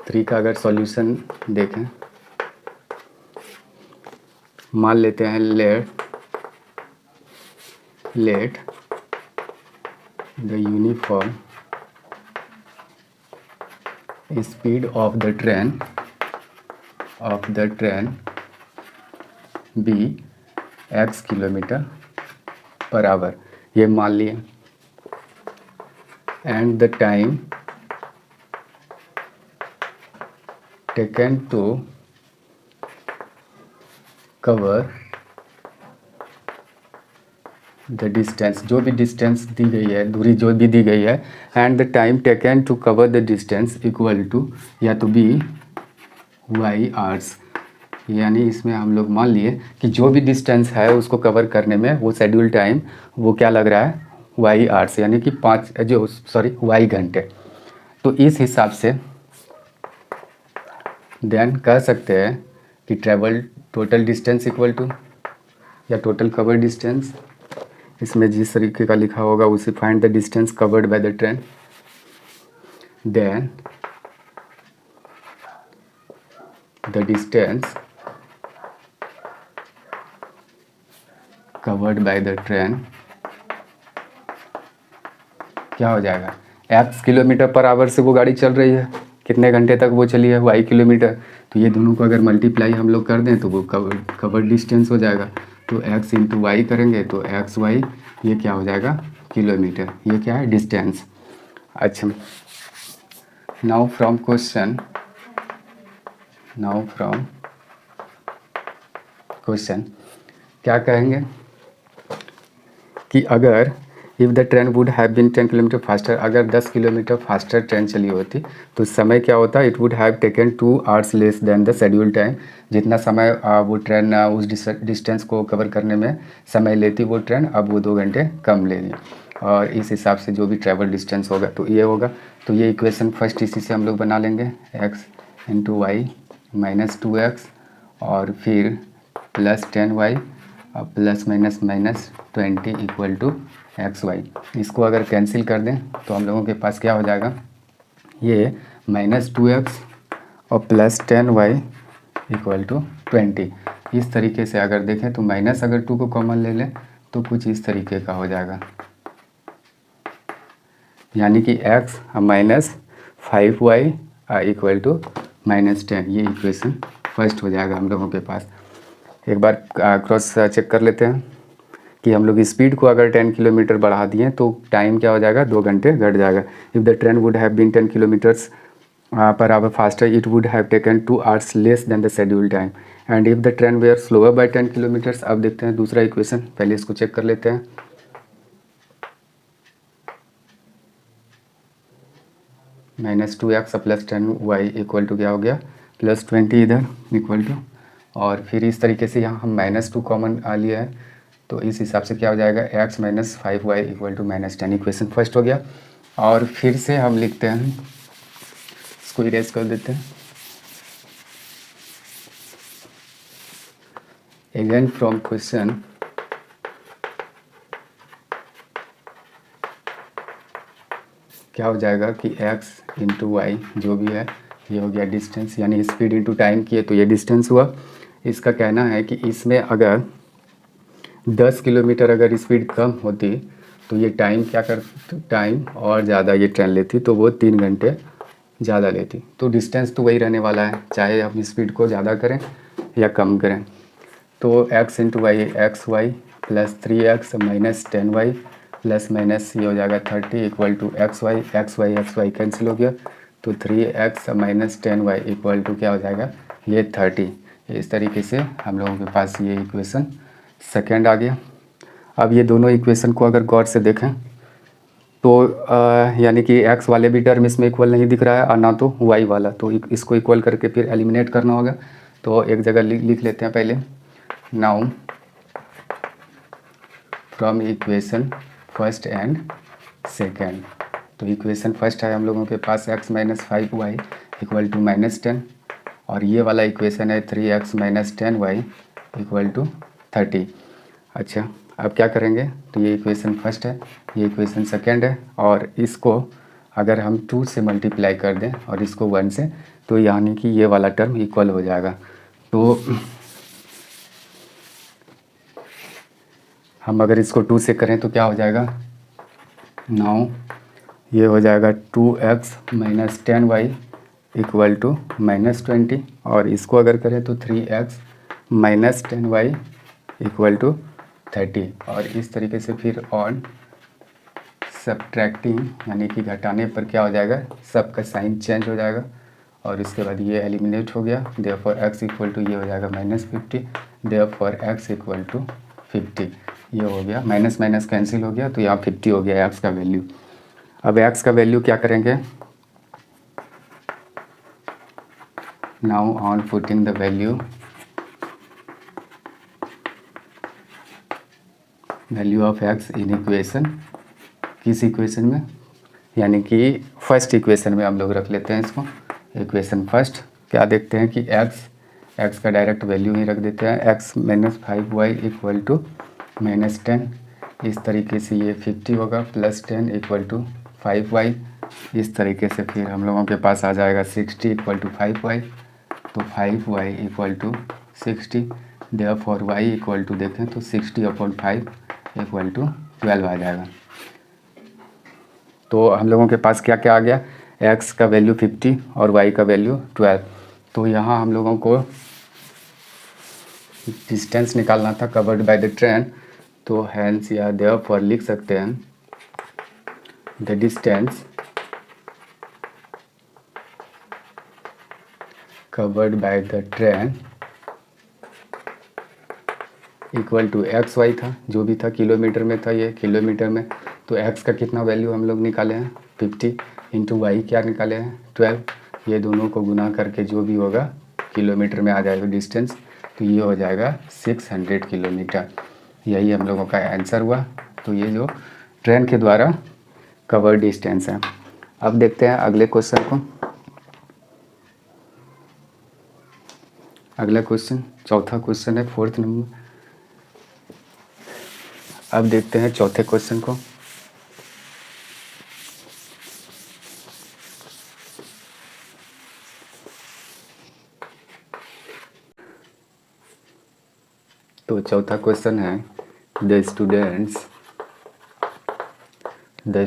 3 का अगर सॉल्यूशन देखें, मान लेते हैं let the uniform speed of the train be x kilometre per hour, ये मान लिए। And the time taken to cover the distance, जो भी डिस्टेंस दी गई है, दूरी जो भी दी गई है, and the time taken to cover the distance equal to या तो बी वाई आवर्स, यानी इसमें हम लोग मान लिए कि जो भी डिस्टेंस है उसको कवर करने में वो शेड्यूल टाइम वो क्या लग रहा है, वाई आवर्स, यानी कि वाई घंटे। तो इस हिसाब से देन कह सकते हैं कि travel total distance equal to या टोटल कवर डिस्टेंस, इसमें जिस तरीके का लिखा होगा उसे find the distance covered by the train, then the distance covered by the train क्या हो जाएगा, x किलोमीटर पर आवर से वो गाड़ी चल रही है, कितने घंटे तक वो चली है, y किलोमीटर। तो ये दोनों को अगर मल्टीप्लाई हम लोग कर दें तो वो कवर डिस्टेंस हो जाएगा। तो x इंटू वाई करेंगे तो एक्स वाई, ये क्या हो जाएगा, किलोमीटर, ये क्या है, डिस्टेंस। अच्छा, नाउ फ्रॉम क्वेश्चन क्या कहेंगे कि अगर if the train would have been 10 kilometre faster, अगर 10 किलोमीटर फास्टर ट्रेन चली होती तो समय क्या होता, it would have taken 2 hours less than the schedule time, जितना समय वो ट्रेन उस डिस्टेंस को कवर करने में समय लेती वो ट्रेन, अब वो 2 घंटे कम लेगी। और इस हिसाब से जो भी ट्रैवल डिस्टेंस होगा तो ये होगा। तो ये इक्वेशन फर्स्ट इसी से हम लोग बना लेंगे, x into Y minus 2x और फिर प्लस 10y और plus minus minus 20 equal to x y. इसको अगर कैंसिल कर दें तो हम लोगों के पास क्या हो जाएगा, ये माइनस 2x और प्लस 10y इक्वल टू 20। इस तरीके से अगर देखें तो माइनस अगर 2 को कॉमन ले लें तो कुछ इस तरीके का हो जाएगा, यानी कि x minus 5y equal to minus 10। ये इक्वेशन फर्स्ट हो जाएगा हम लोगों के पास। एक बार क्रॉस चेक कर लेते हैं कि हम लोग स्पीड को अगर 10 किलोमीटर बढ़ा दिए तो टाइम क्या हो जाएगा, 2 घंटे घट जाएगा। If the train would have been 10 kilometres per hour faster it would have taken 2 hours less than the schedule time, and if the train were slower by 10 kilometres. अब देखते हैं दूसरा इक्वेशन, पहले इसको चेक कर लेते हैं। Minus 2x plus 10y equal to क्या हो गया, प्लस 20 इधर इक्वल टू, और फिर इस तरीके से यहाँ हम माइनस 2 कॉमन लिया है तो इस हिसाब से क्या हो जाएगा, x minus 5y equal to minus 10। Equation first हो गया। और फिर से हम लिखते हैं, इसको इरेज कर देते हैं। अगेन फ्रॉम क्वेश्चन क्या हो जाएगा कि x इंटू वाई जो भी है ये हो गया डिस्टेंस, यानी स्पीड इंटू टाइम किए तो ये डिस्टेंस हुआ। इसका कहना है कि इसमें अगर 10 किलोमीटर अगर स्पीड कम होती तो ये टाइम क्या कर, टाइम और ज़्यादा ये ट्रेन लेती तो वो 3 घंटे ज़्यादा लेती। तो डिस्टेंस तो वही रहने वाला है, चाहे हम स्पीड को ज़्यादा करें या कम करें। तो x into y x y plus 3x minus 10y plus minus ये हो जाएगा 30 equal to x y cancel हो गया तो 3x minus 10y equal to क्या हो जाएगा, ये 30। इस तरीके से हम लोगों के पास ये इक्वेशन सेकेंड आ गया। अब ये दोनों इक्वेशन को अगर गौर से देखें तो यानी कि x वाले भी टर्म इसमें इक्वल नहीं दिख रहा है और ना तो y वाला, तो इसको इक्वल करके फिर एलिमिनेट करना होगा। तो एक जगह लिख लेते हैं पहले, now from equation first and second. तो इक्वेशन फर्स्ट है हम लोगों के पास x minus 5y equal to minus 10, और ये वाला इक्वेशन है 3x minus 10y equal to 30। अच्छा, अब क्या करेंगे, तो ये इक्वेशन फर्स्ट है, ये इक्वेशन सेकेंड है, और इसको अगर हम 2 से मल्टीप्लाई कर दें और इसको 1 से, तो यानी कि ये वाला टर्म इक्वल हो जाएगा। तो हम अगर इसको 2 से करें तो क्या हो जाएगा, नाउ ये हो जाएगा 2x minus 10y equal to minus 20, और इसको अगर करें तो 3x minus 10y equal to 30। और इस तरीके से फिर ऑन सब्ट्रैक्टिंग यानी कि घटाने पर क्या हो जाएगा, सब का साइन चेंज हो जाएगा और इसके बाद ये एलिमिनेट हो गया। देयरफॉर x इक्वल टू ये हो जाएगा -50, देयरफॉर x इक्वल टू 50। ये हो गया, माइनस माइनस कैंसिल हो गया तो यहाँ 50 हो गया x का वैल्यू। अब x का वैल्यू क्या करेंगे, now on putting the value of x in equation, किस इक्वेशन में, यानी कि फर्स्ट इक्वेशन में हम लोग रख लेते हैं इसको। इक्वेशन फर्स्ट क्या देखते हैं कि x का डायरेक्ट वैल्यू ही रख देते हैं, x - 5y इक्वल टू -10। इस तरीके से ये 50 होगा, +10 इक्वल टू 5y। इस तरीके से फिर हम लोगों के पास आ जाएगा 60 इक्वल टू 5y, तो 5y equal to 60। Therefore y equal to देखें तो 60/5 इक्वल टू 12 आ जाएगा। तो हम लोगों के पास क्या क्या आ गया, x का वैल्यू 50 और y का वैल्यू 12। तो यहाँ हम लोगों को डिस्टेंस निकालना था कवर्ड बाय द ट्रेन, तो हैंस या देयरफॉर लिख सकते हैं the distance covered by the train equal to XY था, जो भी था किलोमीटर में था, ये किलोमीटर में। तो x का कितना वैल्यू हम लोग निकाले हैं 50, इंटू y क्या निकाले हैं 12। ये दोनों को गुना करके जो भी होगा किलोमीटर में आ जाएगा डिस्टेंस, तो ये हो जाएगा 600 किलोमीटर। यही हम लोगों का आंसर हुआ। तो ये जो ट्रेन के द्वारा कवर डिस्टेंस है। अब देखते हैं अगले क्वेश्चन को। अगला क्वेश्चन चौथा क्वेश्चन है, 4th नंबर। अब देखते हैं चौथे क्वेश्चन को। तो चौथा क्वेश्चन है the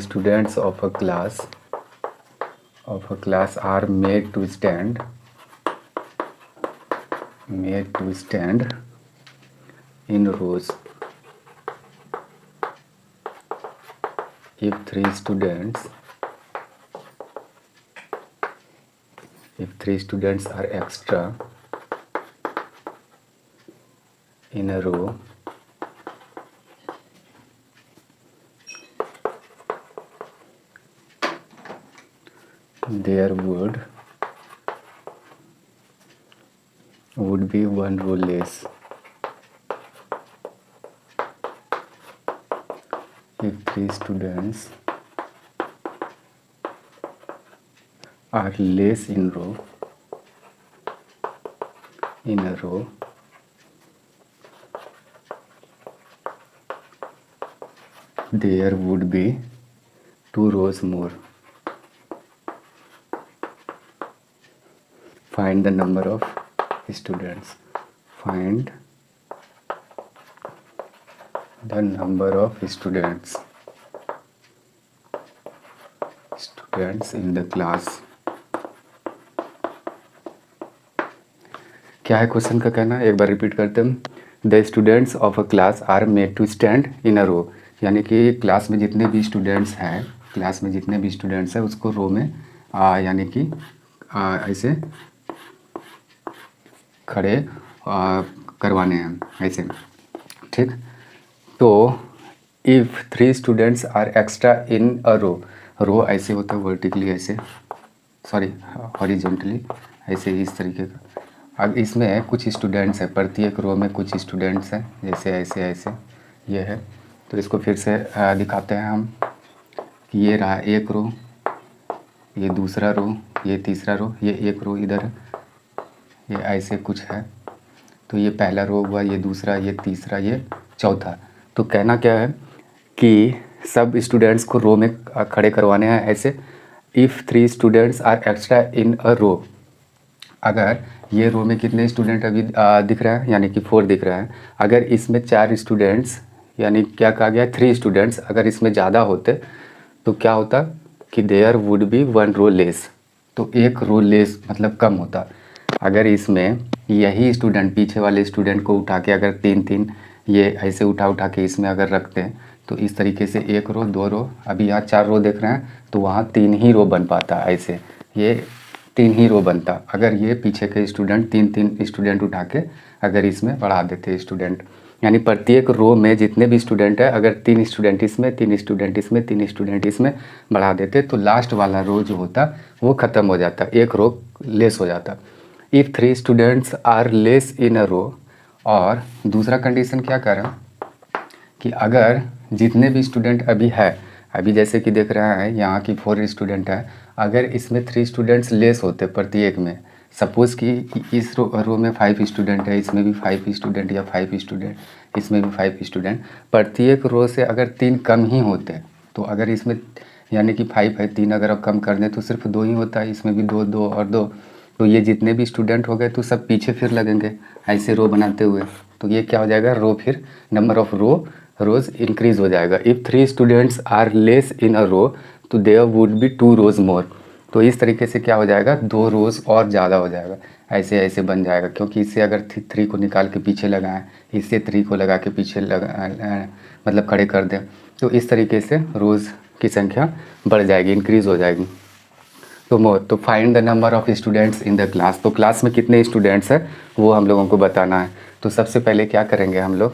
students of a class are made to stand in rows if three students are extra in a row, there would be one row less if three students are less in a row, there would be 2 rows more. Find the number of students. Find the number of students in the class. क्या है question का कहना, एक बार repeat करते हैं। The students of a class are made to stand in a row, यानी कि class में जितने भी स्टूडेंट्स हैं उसको रो में यानी कि ऐसे खड़े करवाने हैं ऐसे, ठीक। तो if 3 students are extra in a रो ऐसे होता है वर्टिकली, ऐसे सॉरी हॉरिजॉन्टली ऐसे इस तरीके का। अब इसमें कुछ स्टूडेंट्स हैं, प्रत्येक रो में कुछ स्टूडेंट्स हैं, जैसे ऐसे ऐसे ये है। तो इसको फिर से दिखाते हैं हम कि ये रहा एक रो, ये दूसरा रो, ये तीसरा रो, ये एक रो इधर है, ये ऐसे कुछ है। तो ये पहला रो हुआ, ये दूसरा, ये तीसरा, ये चौथा। तो कहना क्या है कि सब स्टूडेंट्स को रो में खड़े करवाने हैं ऐसे। If 3 students are extra in a row, अगर ये रो में कितने स्टूडेंट अभी दिख रहा है, यानी कि 4 दिख रहा है। अगर इसमें 4 स्टूडेंट्स, यानी क्या कहा गया 3 स्टूडेंट्स, अगर इसमें ज़्यादा होते तो क्या होता कि there would be 1 row less, तो एक रो लेस मतलब कम होता। अगर इसमें यही स्टूडेंट पीछे वाले स्टूडेंट को उठा के अगर 3-3 ये ऐसे उठा उठा के इसमें अगर रखते हैं तो इस तरीके से 1 रो 2 रो, अभी यहाँ 4 रो देख रहे हैं तो वहाँ 3 ही रो बन पाता, ऐसे ये 3 ही रो बनता। अगर ये पीछे के स्टूडेंट 3 स्टूडेंट उठा के अगर इसमें बढ़ा देते स्टूडेंट, यानी प्रत्येक रो में जितने भी स्टूडेंट है अगर 3 स्टूडेंट इसमें 3 स्टूडेंट इसमें 3 स्टूडेंट इसमें बढ़ा देते तो लास्ट वाला रो जो होता वो ख़त्म हो जाता, एक रो लेस हो जाता। If 3 students are less in a row, और दूसरा कंडीशन क्या कर रहा है कि अगर जितने भी स्टूडेंट अभी है, अभी जैसे कि देख रहे हैं यहाँ की 4 स्टूडेंट है, अगर इसमें 3 स्टूडेंट्स लेस होते प्रत्येक में, सपोज़ कि इस रो में 5 स्टूडेंट है, इसमें भी 5 स्टूडेंट या 5 स्टूडेंट, इसमें भी 5 स्टूडेंट, प्रत्येक रो से अगर 3 कम ही होते तो अगर इसमें यानी कि 5 है, 3 अगर आप कम कर दें तो सिर्फ 2 ही होता है, इसमें भी 2 2 और 2, तो ये जितने भी स्टूडेंट हो गए तो सब पीछे फिर लगेंगे ऐसे रो बनाते हुए, तो ये क्या हो जाएगा रो, फिर नंबर ऑफ रोज़ इंक्रीज हो जाएगा। If 3 students are less in a row तो there would be 2 rows more, तो इस तरीके से क्या हो जाएगा 2 रोज़ और ज़्यादा हो जाएगा, ऐसे ऐसे बन जाएगा, क्योंकि इससे अगर 3 को निकाल के पीछे लगाएं, इससे 3 को लगा के पीछे मतलब खड़े कर दें, तो इस तरीके से रोज़ की संख्या बढ़ जाएगी, इंक्रीज़ हो जाएगी। तो find the number of students in the class, तो क्लास में कितने स्टूडेंट्स हैं वो हम लोगों को बताना है। तो सबसे पहले क्या करेंगे हम लोग,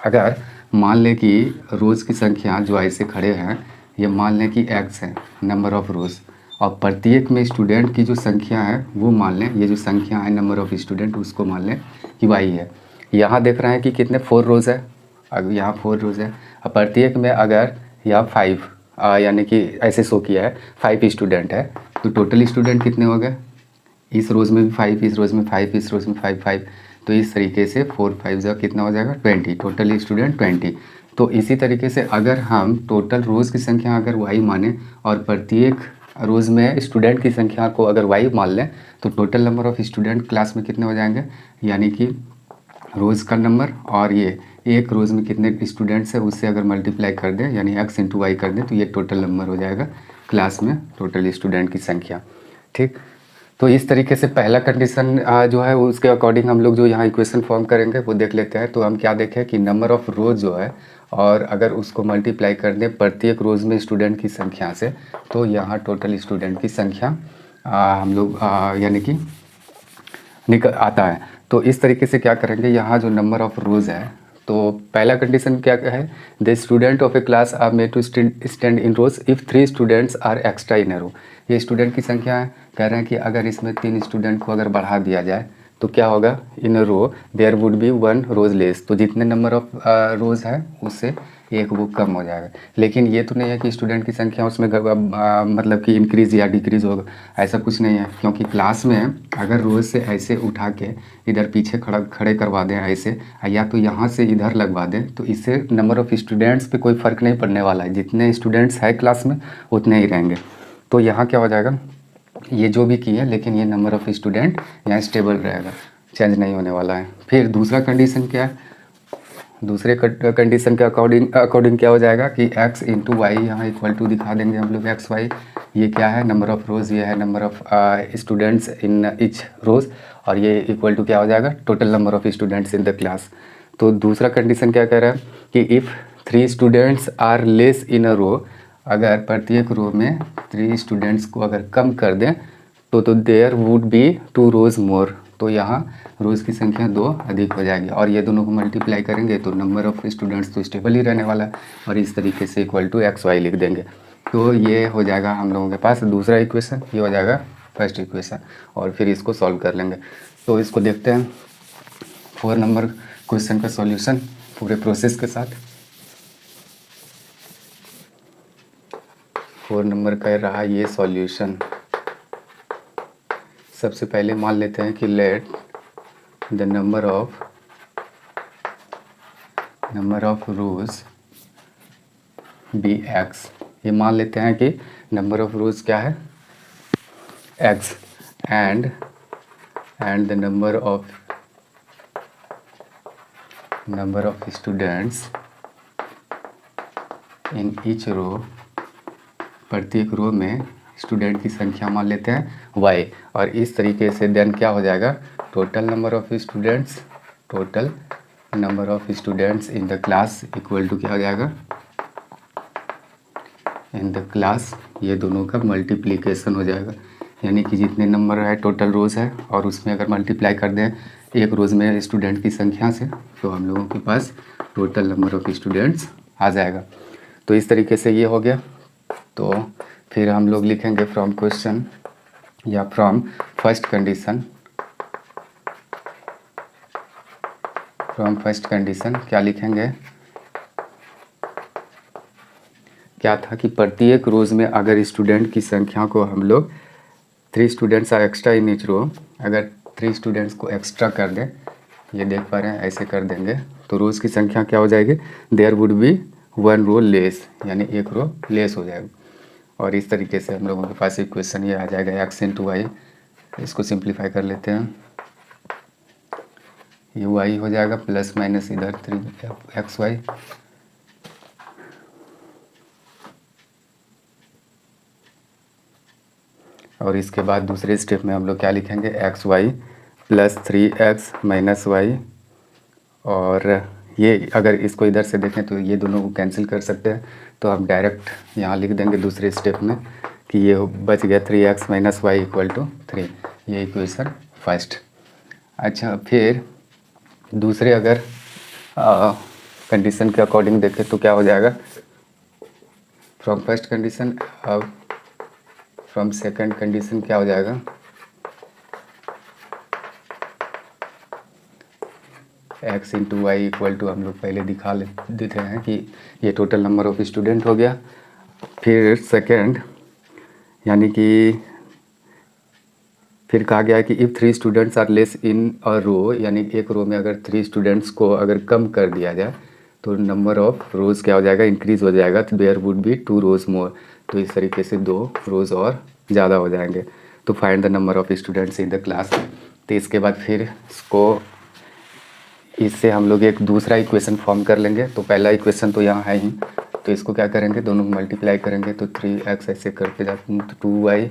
अगर मान लें कि रोज़ की संख्या जो ऐसे खड़े हैं ये मान लें कि x है नंबर ऑफ़ रोज़, और प्रत्येक में स्टूडेंट की जो संख्या है वो मान लें, ये जो संख्या है नंबर ऑफ़ स्टूडेंट उसको मान लें कि y है। यहाँ देख रहे हैं कि कितने 4 रोज़ है, अगर यहाँ 4 रोज़ है, और प्रत्येक में अगर यहाँ 5 यानी कि ऐसे शो किया है 5 स्टूडेंट है, तो टोटल स्टूडेंट कितने हो गए, इस रोज़ में भी 5, इस रोज़ में 5, इस रोज़ में 5 5, तो इस तरीके से 4 5 जो कितना हो जाएगा 20, टोटल स्टूडेंट 20। तो इसी तरीके से अगर हम टोटल रोज़ की संख्या अगर y माने और प्रत्येक रोज़ में स्टूडेंट की संख्या को अगर y मान लें तो total number of student class में कितने हो जाएंगे, यानी कि रोज़ का नंबर और ये एक रोज़ में कितने स्टूडेंट्स है उससे अगर मल्टीप्लाई कर दें यानी x इंटू वाई कर दें तो ये टोटल नंबर हो जाएगा क्लास में टोटल स्टूडेंट की संख्या। ठीक, तो इस तरीके से पहला कंडीशन जो है उसके अकॉर्डिंग हम लोग जो यहाँ इक्वेशन फॉर्म करेंगे वो देख लेते हैं। तो हम क्या देखें कि नंबर ऑफ़ रोज़ जो है और अगर उसको मल्टीप्लाई कर दें प्रत्येक रोज़ में स्टूडेंट की संख्या से, तो यहाँ टोटल स्टूडेंट की संख्या हम लोग यानी कि निकल आता है। तो इस तरीके से क्या करेंगे, यहाँ जो नंबर ऑफ़ रोज़ है तो पहला कंडीशन क्या है, the student of a class are made to stand in rows if 3 students are extra in a row. ये स्टूडेंट की संख्या है, कह रहे हैं कि अगर इसमें 3 स्टूडेंट को अगर बढ़ा दिया जाए तो क्या होगा, in row there would be 1 rows less, तो जितने नंबर ऑफ रोज़ है उससे एक वो कम हो जाएगा। लेकिन ये तो नहीं है कि स्टूडेंट की संख्या उसमें मतलब कि इंक्रीज़ या डिक्रीज़ होगा, ऐसा कुछ नहीं है, क्योंकि क्लास में अगर रोज़ से ऐसे उठा के इधर पीछे खड़े करवा दें ऐसे, या तो यहाँ से इधर लगवा दें, तो इससे नंबर ऑफ़ स्टूडेंट्स पे कोई फ़र्क नहीं पड़ने वाला है, जितने स्टूडेंट्स है क्लास में उतने ही रहेंगे। तो यहाँ क्या हो जाएगा, ये जो भी किए लेकिन ये नंबर ऑफ़ स्टूडेंट यहाँ स्टेबल रहेगा, चेंज नहीं होने वाला है। फिर दूसरा कंडीशन क्या है, दूसरे कंडीशन के अकॉर्डिंग क्या हो जाएगा कि x इंटू वाई यहाँ इक्वल टू दिखा देंगे हम लोग एक्स वाई, ये क्या है नंबर ऑफ़ रोज़, ये है number of students in each rows, और ये इक्वल टू क्या हो जाएगा total number of students in the class. तो दूसरा कंडीशन क्या कह रहा है कि if 3 students are less in a row, अगर प्रत्येक रो में 3 स्टूडेंट्स को अगर कम कर दें तो there would be 2 rows more, तो यहाँ रोज़ की संख्या 2 अधिक हो जाएगी, और ये दोनों को मल्टीप्लाई करेंगे तो नंबर ऑफ़ स्टूडेंट्स तो स्टेबल ही रहने वाला है, और इस तरीके से इक्वल टू एक्स वाई लिख देंगे। तो ये हो जाएगा हम लोगों के पास दूसरा इक्वेशन, ये हो जाएगा फर्स्ट इक्वेशन, और फिर इसको सॉल्व कर लेंगे। तो इसको देखते हैं 4 नंबर क्वेश्चन का सॉल्यूशन पूरे प्रोसेस के साथ। 4 नंबर का रहा ये सॉल्यूशन। सबसे पहले मान लेते हैं कि let the number of rows be x, ये मान लेते हैं कि नंबर ऑफ रोज़ क्या है x, and the number of students in each row, प्रत्येक रो में स्टूडेंट की संख्या मान लेते हैं y, और इस तरीके से देन क्या हो जाएगा total number of students number of students in the class equal to क्या हो जाएगा, इन द क्लास, ये दोनों का मल्टीप्लिकेशन हो जाएगा। यानी कि जितने नंबर है टोटल रोज़ है और उसमें अगर मल्टीप्लाई कर दें एक रोज़ में स्टूडेंट की संख्या से तो हम लोगों के पास टोटल नंबर ऑफ़ स्टूडेंट्स आ जाएगा। तो इस तरीके से ये हो गया। तो फिर हम लोग लिखेंगे फ्रॉम क्वेश्चन या from first condition, from first condition क्या लिखेंगे, क्या था कि प्रत्येक रोज़ में अगर स्टूडेंट की संख्या को हम लोग 3 students are extra in each row, अगर 3 स्टूडेंट्स को एक्स्ट्रा कर दें, ये देख पा रहे हैं ऐसे कर देंगे तो रोज़ की संख्या क्या हो जाएगी, there would be 1 row less, यानी एक रो लेस हो जाएगा। और इस तरीके से हम लोगों के पास इक्वेशन ये आ जाएगा एक्स इंटू वाई। इसको सिंप्लीफाई कर लेते हैं, ये वाई हो जाएगा प्लस माइनस इधर 3 एक्स वाई, और इसके बाद दूसरे स्टेप में हम लोग क्या लिखेंगे, x y plus 3x minus y. और ये अगर इसको इधर से देखें तो ये दोनों को कैंसिल कर सकते हैं, तो हम डायरेक्ट यहाँ लिख देंगे दूसरे स्टेप में कि ये बच गया 3x minus Y equal to 3, ये इक्वेशन फर्स्ट। अच्छा, फिर दूसरे अगर कंडीशन के अकॉर्डिंग देखें तो क्या हो जाएगा, फ्रॉम फर्स्ट कंडीशन, अब फ्रॉम सेकंड कंडीशन क्या हो जाएगा, x into Y equal to, हम लोग पहले दिखा देते हैं कि ये टोटल नंबर ऑफ़ स्टूडेंट हो गया। फिर सेकंड, यानी कि फिर कहा गया है कि if 3 students are less in a row, यानी एक रो में अगर 3 स्टूडेंट्स को अगर कम कर दिया जाए तो नंबर ऑफ़ रोज़ क्या हो जाएगा, इंक्रीज़ हो जाएगा, तो there would be 2 rows more, तो इस तरीके से 2 रोज़ और ज़्यादा हो जाएंगे। तो find the number of students in the class. तो इसके बाद फिर इसको, इससे हम लोग एक दूसरा इक्वेशन फॉर्म कर लेंगे। तो पहला इक्वेशन तो यहाँ है ही, तो इसको क्या करेंगे, दोनों को मल्टीप्लाई करेंगे, तो 3x ऐसे करके जाते हैं तो 2y,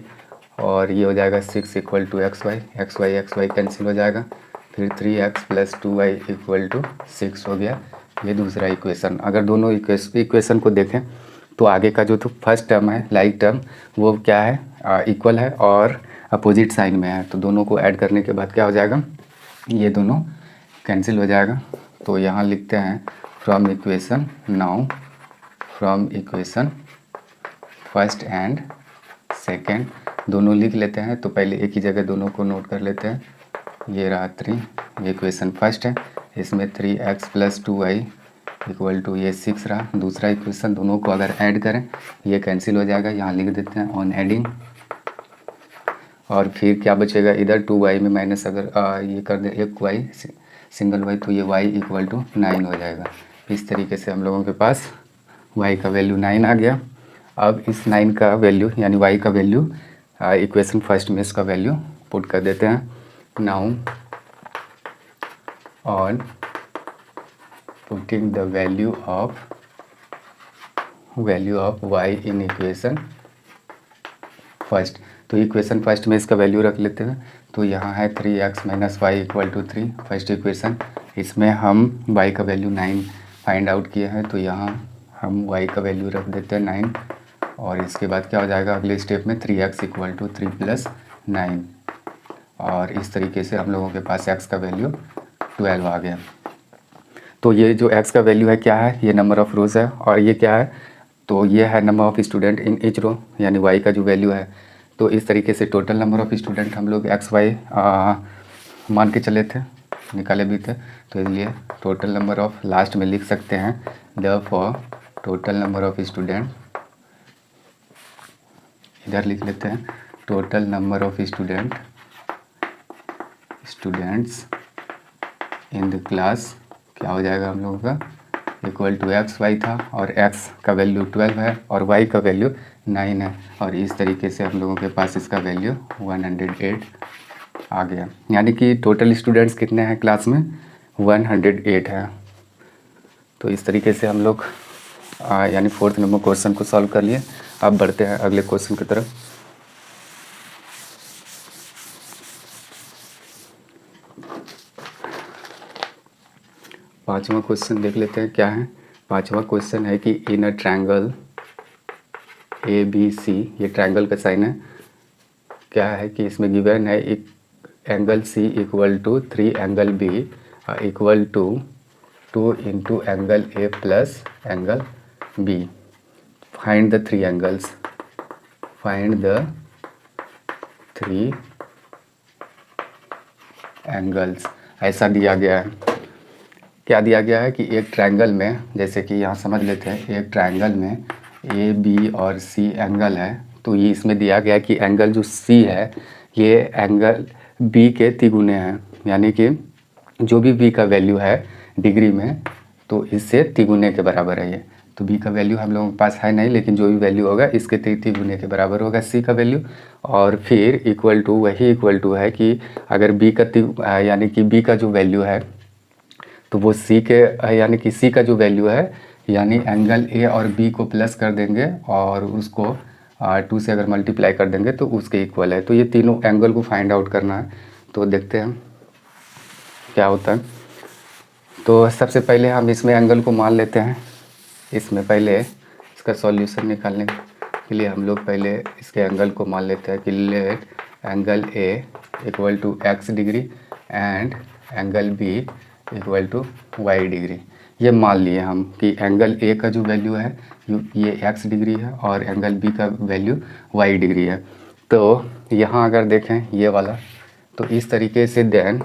और ये हो जाएगा 6 equal to x y cancel हो जाएगा, फिर 3x plus 2y equal to 6 हो गया। ये दूसरा इक्वेशन। अगर दोनों इक्वेशन को देखें तो आगे का जो तो फर्स्ट टर्म है लाइक टर्म, वो क्या है, इक्वल है और अपोजिट साइन में है, तो दोनों को ऐड करने के बाद क्या हो जाएगा, ये दोनों कैंसिल हो जाएगा। तो यहाँ लिखते हैं from equation now, from equation first and second दोनों लिख लेते हैं। तो पहले एक ही जगह दोनों को नोट कर लेते हैं, ये रहा 3, ये इक्वेशन फर्स्ट है, इसमें 3x plus 2y equal to ये 6 रहा। दूसरा इक्वेशन, दोनों को अगर ऐड करें ये कैंसिल हो जाएगा, यहाँ लिख देते हैं ऑन एडिंग। और फिर क्या बचेगा, इधर 2y में माइनस अगर ये कर दें एक y सिंगल y, तो ये y इक्वल टू 9 हो जाएगा। इस तरीके से हम लोगों के पास y का वैल्यू 9 आ गया। अब इस 9 का वैल्यू यानी y का वैल्यू इक्वेशन फर्स्ट में इसका वैल्यू पुट कर देते हैं। Now on putting the value of y in equation first, तो इक्वेशन फर्स्ट में इसका वैल्यू रख लेते हैं। तो यहाँ है 3x minus Y equal to 3 first equation, इसमें हम y का वैल्यू 9 फाइंड आउट किया है, तो यहाँ हम y का वैल्यू रख देते हैं 9। और इसके बाद क्या हो जाएगा अगले स्टेप में 3x इक्वल टू 3 प्लस 9, और इस तरीके से हम लोगों के पास x का वैल्यू 12 आ गया। तो ये जो x का वैल्यू है क्या है, ये नंबर ऑफ़ रोज़ है, और ये क्या है, तो ये है number of student in each row, यानी y का जो वैल्यू है। तो इस तरीके से टोटल नंबर ऑफ़ स्टूडेंट हम लोग एक्स वाई मान के चले थे, निकाले भी थे, तो इसलिए टोटल नंबर ऑफ़ लास्ट में लिख सकते हैं therefore total number of student, इधर लिख लेते हैं total number of students in the class क्या हो जाएगा हम लोगों का, इक्वल टू एक्स वाई था, और x का वैल्यू 12 है और y का वैल्यू 9 है, और इस तरीके से हम लोगों के पास इसका वैल्यू 108 आ गया। यानी कि टोटल स्टूडेंट्स कितने हैं क्लास में, 108 है। तो इस तरीके से हम लोग यानी 4th नंबर क्वेश्चन को सॉल्व कर लिए। अब बढ़ते हैं अगले क्वेश्चन की तरफ। पांचवा क्वेश्चन देख लेते हैं क्या है। पांचवा क्वेश्चन है कि इन अ ट्रायंगल ए बी सी, ये ट्रायंगल का साइन है। क्या है कि इसमें गिवन है एक angle C equal to 3 angle B equal to 2 into angle A plus angle B. Find the three angles, find the three angles, ऐसा दिया गया है। क्या दिया गया है कि एक ट्रायंगल में, जैसे कि यहाँ समझ लेते हैं, एक ट्रायंगल में ए बी और सी एंगल है। तो ये इसमें दिया गया है कि एंगल जो सी है ये एंगल बी के तिगुने हैं, यानी कि जो भी बी का वैल्यू है डिग्री में तो इससे तिगुने के बराबर है ये। तो बी का वैल्यू हम लोगों के पास है नहीं, लेकिन जो भी वैल्यू होगा इसके तिगुने के बराबर होगा सी का वैल्यू। और फिर इक्वल टू, वही इक्वल टू है कि अगर बी का यानी कि बी का जो वैल्यू है तो वो सी के यानी कि सी का जो वैल्यू है, यानी एंगल ए और बी को प्लस कर देंगे और उसको 2 से अगर मल्टीप्लाई कर देंगे तो उसके इक्वल है। तो ये तीनों एंगल को फाइंड आउट करना है। तो देखते हैं क्या होता है। तो सबसे पहले हम इसमें एंगल को मान लेते हैं। इसमें पहले इसका सॉल्यूशन निकालने के लिए हम लोग पहले इसके एंगल को मान लेते हैं कि let angle A equal to x degree and angle B equal to y degree. ये मान लिए हम कि एंगल ए का जो वैल्यू है ये एक्स डिग्री है और एंगल बी का वैल्यू वाई डिग्री है। तो यहाँ अगर देखें ये वाला, तो इस तरीके से then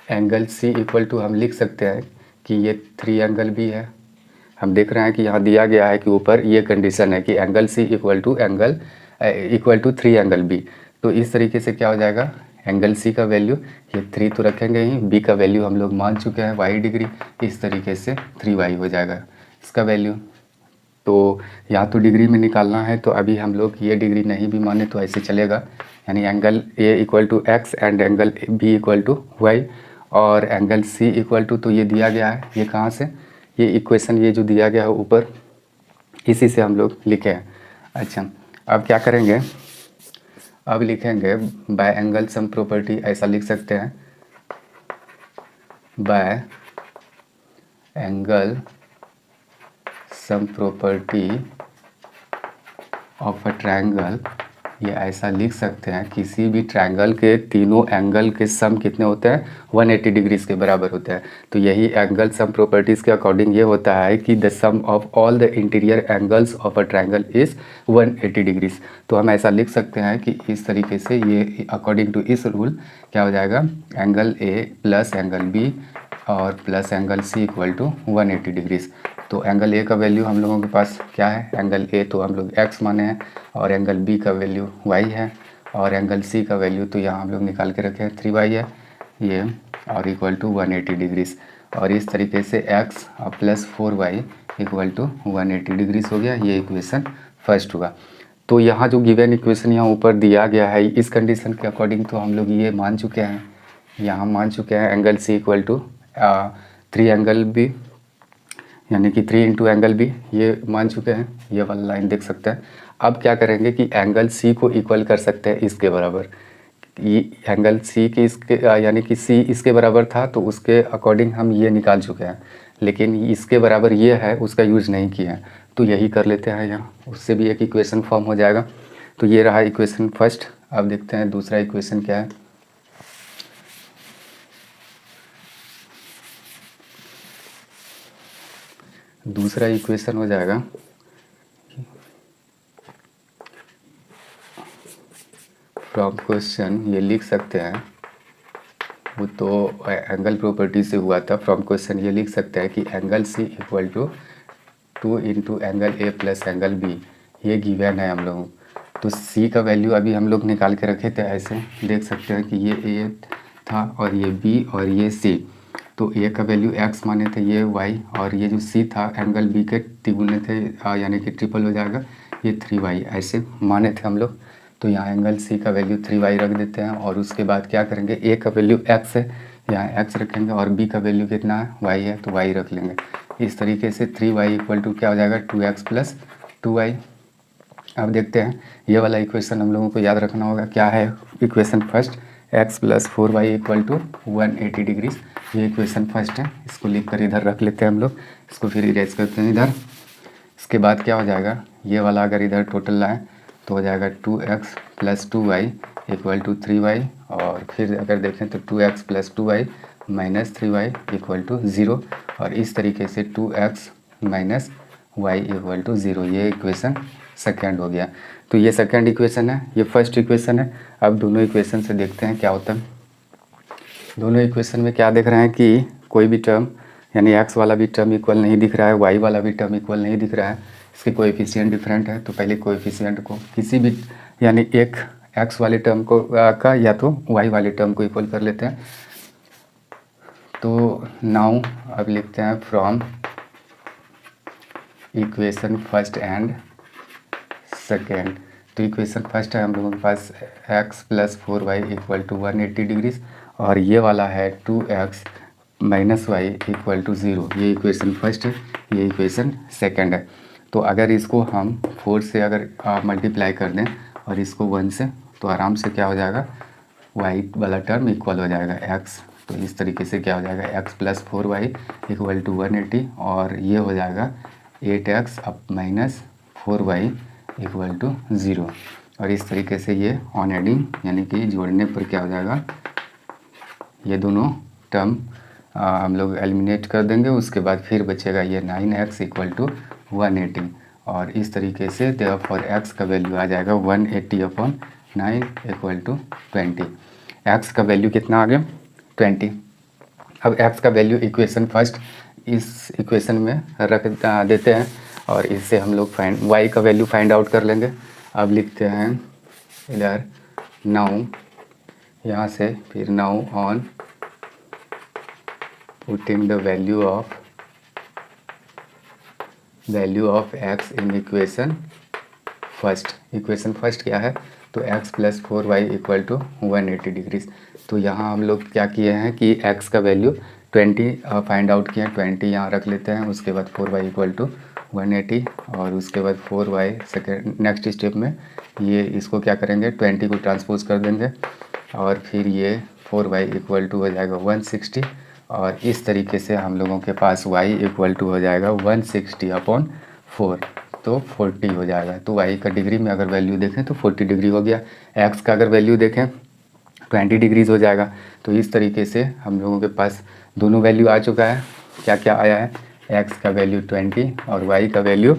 angle C equal to हम लिख सकते हैं कि ये 3 एंगल बी है। हम देख रहे हैं कि यहाँ दिया गया है कि ऊपर ये कंडीशन है कि angle C equal to 3 angle B. तो इस तरीके से क्या हो जाएगा, एंगल सी का वैल्यू ये 3 तो रखेंगे ही, बी का वैल्यू हम लोग मान चुके हैं वाई डिग्री, इस तरीके से 3y हो जाएगा इसका वैल्यू। तो यहाँ तो डिग्री में निकालना है, तो अभी हम लोग ये डिग्री नहीं भी माने तो ऐसे चलेगा, यानी angle A equal to x and angle B equal to y और एंगल सी इक्वल टू, तो ये दिया गया है, ये कहाँ से, ये इक्वेशन ये जो दिया गया है ऊपर इसी से हम लोग लिखे हैं। अच्छा, अब क्या करेंगे, अब लिखेंगे बाय एंगल सम प्रॉपर्टी, ऐसा लिख सकते हैं bye angle sum property of a triangle. ये ऐसा लिख सकते हैं किसी भी ट्रायंगल के तीनों एंगल के सम कितने होते हैं, 180 डिग्रीज के बराबर होते हैं। तो यही एंगल सम प्रॉपर्टीज़ के अकॉर्डिंग ये होता है कि the sum of all the interior angles of a triangle is 180 degrees. तो हम ऐसा लिख सकते हैं कि इस तरीके से ये अकॉर्डिंग टू इस रूल क्या हो जाएगा, angle A plus angle B और plus angle C equal to 180 degrees. तो एंगल ए का वैल्यू हम लोगों के पास क्या है, एंगल ए तो हम लोग एक्स माने हैं और एंगल बी का वैल्यू वाई है और एंगल सी का वैल्यू तो यहाँ हम लोग निकाल के रखे हैं 3y है ये, और इक्वल टू 180 डिग्रीज। और इस तरीके से एक्स और plus 4y equal to 180 degrees हो गया। ये इक्वेशन फर्स्ट हुआ। तो यहाँ जो गिवन इक्वेशन यहाँ ऊपर दिया गया है इस कंडीशन के अकॉर्डिंग तो हम लोग ये मान चुके हैं, यहाँ मान चुके हैं angle C equal to 3 angle B, यानी कि 3 इंटू एंगल बी, ये मान चुके हैं, ये वाला लाइन देख सकते हैं। अब क्या करेंगे कि एंगल सी को इक्वल कर सकते हैं इसके बराबर, ये एंगल सी के इसके यानी कि सी इसके बराबर था तो उसके अकॉर्डिंग हम ये निकाल चुके हैं, लेकिन इसके बराबर ये है उसका यूज़ नहीं किया है, तो यही कर लेते हैं यहाँ, उससे भी एक इक्वेशन फॉर्म हो जाएगा। तो ये रहा इक्वेशन फर्स्ट। अब देखते हैं दूसरा इक्वेशन क्या है। दूसरा इक्वेशन हो जाएगा फ्रॉम क्वेश्चन, ये लिख सकते हैं, वो तो एंगल प्रॉपर्टी से हुआ था, फ्रॉम क्वेश्चन ये लिख सकते हैं कि angle C equal to 2 into angle A plus angle B, ये गिवन है हम लोगों। तो सी का वैल्यू अभी हम लोग निकाल के रखे थे, ऐसे देख सकते हैं कि ये ए था और ये बी और ये सी। तो ए का वैल्यू एक्स माने थे, ये वाई, और ये जो सी था एंगल बी के तिगुने थे, यानी कि ट्रिपल हो जाएगा, ये 3y ऐसे माने थे हम लोग। तो यहाँ एंगल सी का वैल्यू 3y रख देते हैं और उसके बाद क्या करेंगे, ए का वैल्यू एक्स है, यहाँ एक्स रखेंगे और बी का वैल्यू कितना है, वाई है, तो वाई रख लेंगे। इस तरीके से 3y इक्वल टू क्या हो जाएगा, 2x प्लस 2y। अब देखते हैं ये वाला इक्वेशन हम लोगों को याद रखना होगा, क्या है equation first, x plus 4y equal to 180 degrees. ये इक्वेशन फर्स्ट है, इसको लिख कर इधर रख लेते हैं हम लोग, इसको फिर इरेज करते हैं इधर। इसके बाद क्या हो जाएगा, ये वाला अगर इधर टोटल लाएँ तो हो जाएगा 2x plus 2y equal to 3y, और फिर अगर देखें तो 2x plus 2y minus 3y equal to 0, और इस तरीके से 2x minus y equal to 0। ये इक्वेशन सेकेंड हो गया। तो ये सेकेंड इक्वेशन है, ये फर्स्ट इक्वेशन है। अब दोनों इक्वेशन से देखते हैं क्या होता है। दोनों इक्वेशन में क्या देख रहे हैं कि कोई भी टर्म यानी x वाला भी टर्म इक्वल नहीं दिख रहा है, y वाला भी टर्म इक्वल नहीं दिख रहा है, इसके कोएफिशिएंट डिफरेंट है। तो पहले कोएफिशिएंट को किसी भी यानी एक x वाले टर्म को का या तो y वाले टर्म को इक्वल कर लेते हैं। तो नाउ अब लिखते हैं from equation first and second. तो इक्वेशन फर्स्ट है हम लोगों के पास x plus 4y equal to 180 degrees, और ये वाला है 2x minus y equal to 0। ये इक्वेशन फर्स्ट है, ये इक्वेशन सेकेंड है। तो अगर इसको हम 4 से अगर मल्टीप्लाई कर दें और इसको 1 से, तो आराम से क्या हो जाएगा, y वाला टर्म इक्वल हो जाएगा x। तो इस तरीके से क्या हो जाएगा, x plus 4y equal to 180, और ये हो जाएगा 8x अब माइनस 4y इक्वल टू 0। और इस तरीके से ये ऑन एडिंग यानी कि जोड़ने पर क्या हो जाएगा, ये दोनों टर्म हम लोग एलिमिनेट कर देंगे। उसके बाद फिर बचेगा ये 9x इक्वल टू 180, और इस तरीके से देयरफॉर x का वैल्यू आ जाएगा 180 अपॉन 9 इक्वल टू 20। x का वैल्यू कितना आ गया, 20। अब x का वैल्यू इक्वेशन फर्स्ट इस इक्वेशन में रख देते हैं, और इससे हम लोग y का वैल्यू फाइंड आउट कर लेंगे। अब लिखते हैं इधर नाउ, यहाँ से फिर now on putting the value of x in equation first. Equation first क्या है, तो x plus 4y equal to 180 degrees. तो यहाँ हम लोग क्या किए हैं कि x का वैल्यू 20 फाइंड आउट किए हैं, 20 यहाँ रख लेते हैं। उसके बाद 4y इक्वल टू 180, और उसके बाद 4y सेकेंड नेक्स्ट स्टेप में ये इसको क्या करेंगे, 20 को ट्रांसपोज कर देंगे, और फिर ये 4y इक्वल टू हो जाएगा 160, और इस तरीके से हम लोगों के पास y इक्वल टू हो जाएगा 160 अपॉन 4, तो 40 हो जाएगा। तो y का डिग्री में अगर वैल्यू देखें तो 40 डिग्री हो गया। x का अगर वैल्यू देखें 20 डिग्रीज हो जाएगा। तो इस तरीके से हम लोगों के पास दोनों वैल्यू आ चुका है। क्या क्या आया है, x का वैल्यू 20 और y का वैल्यू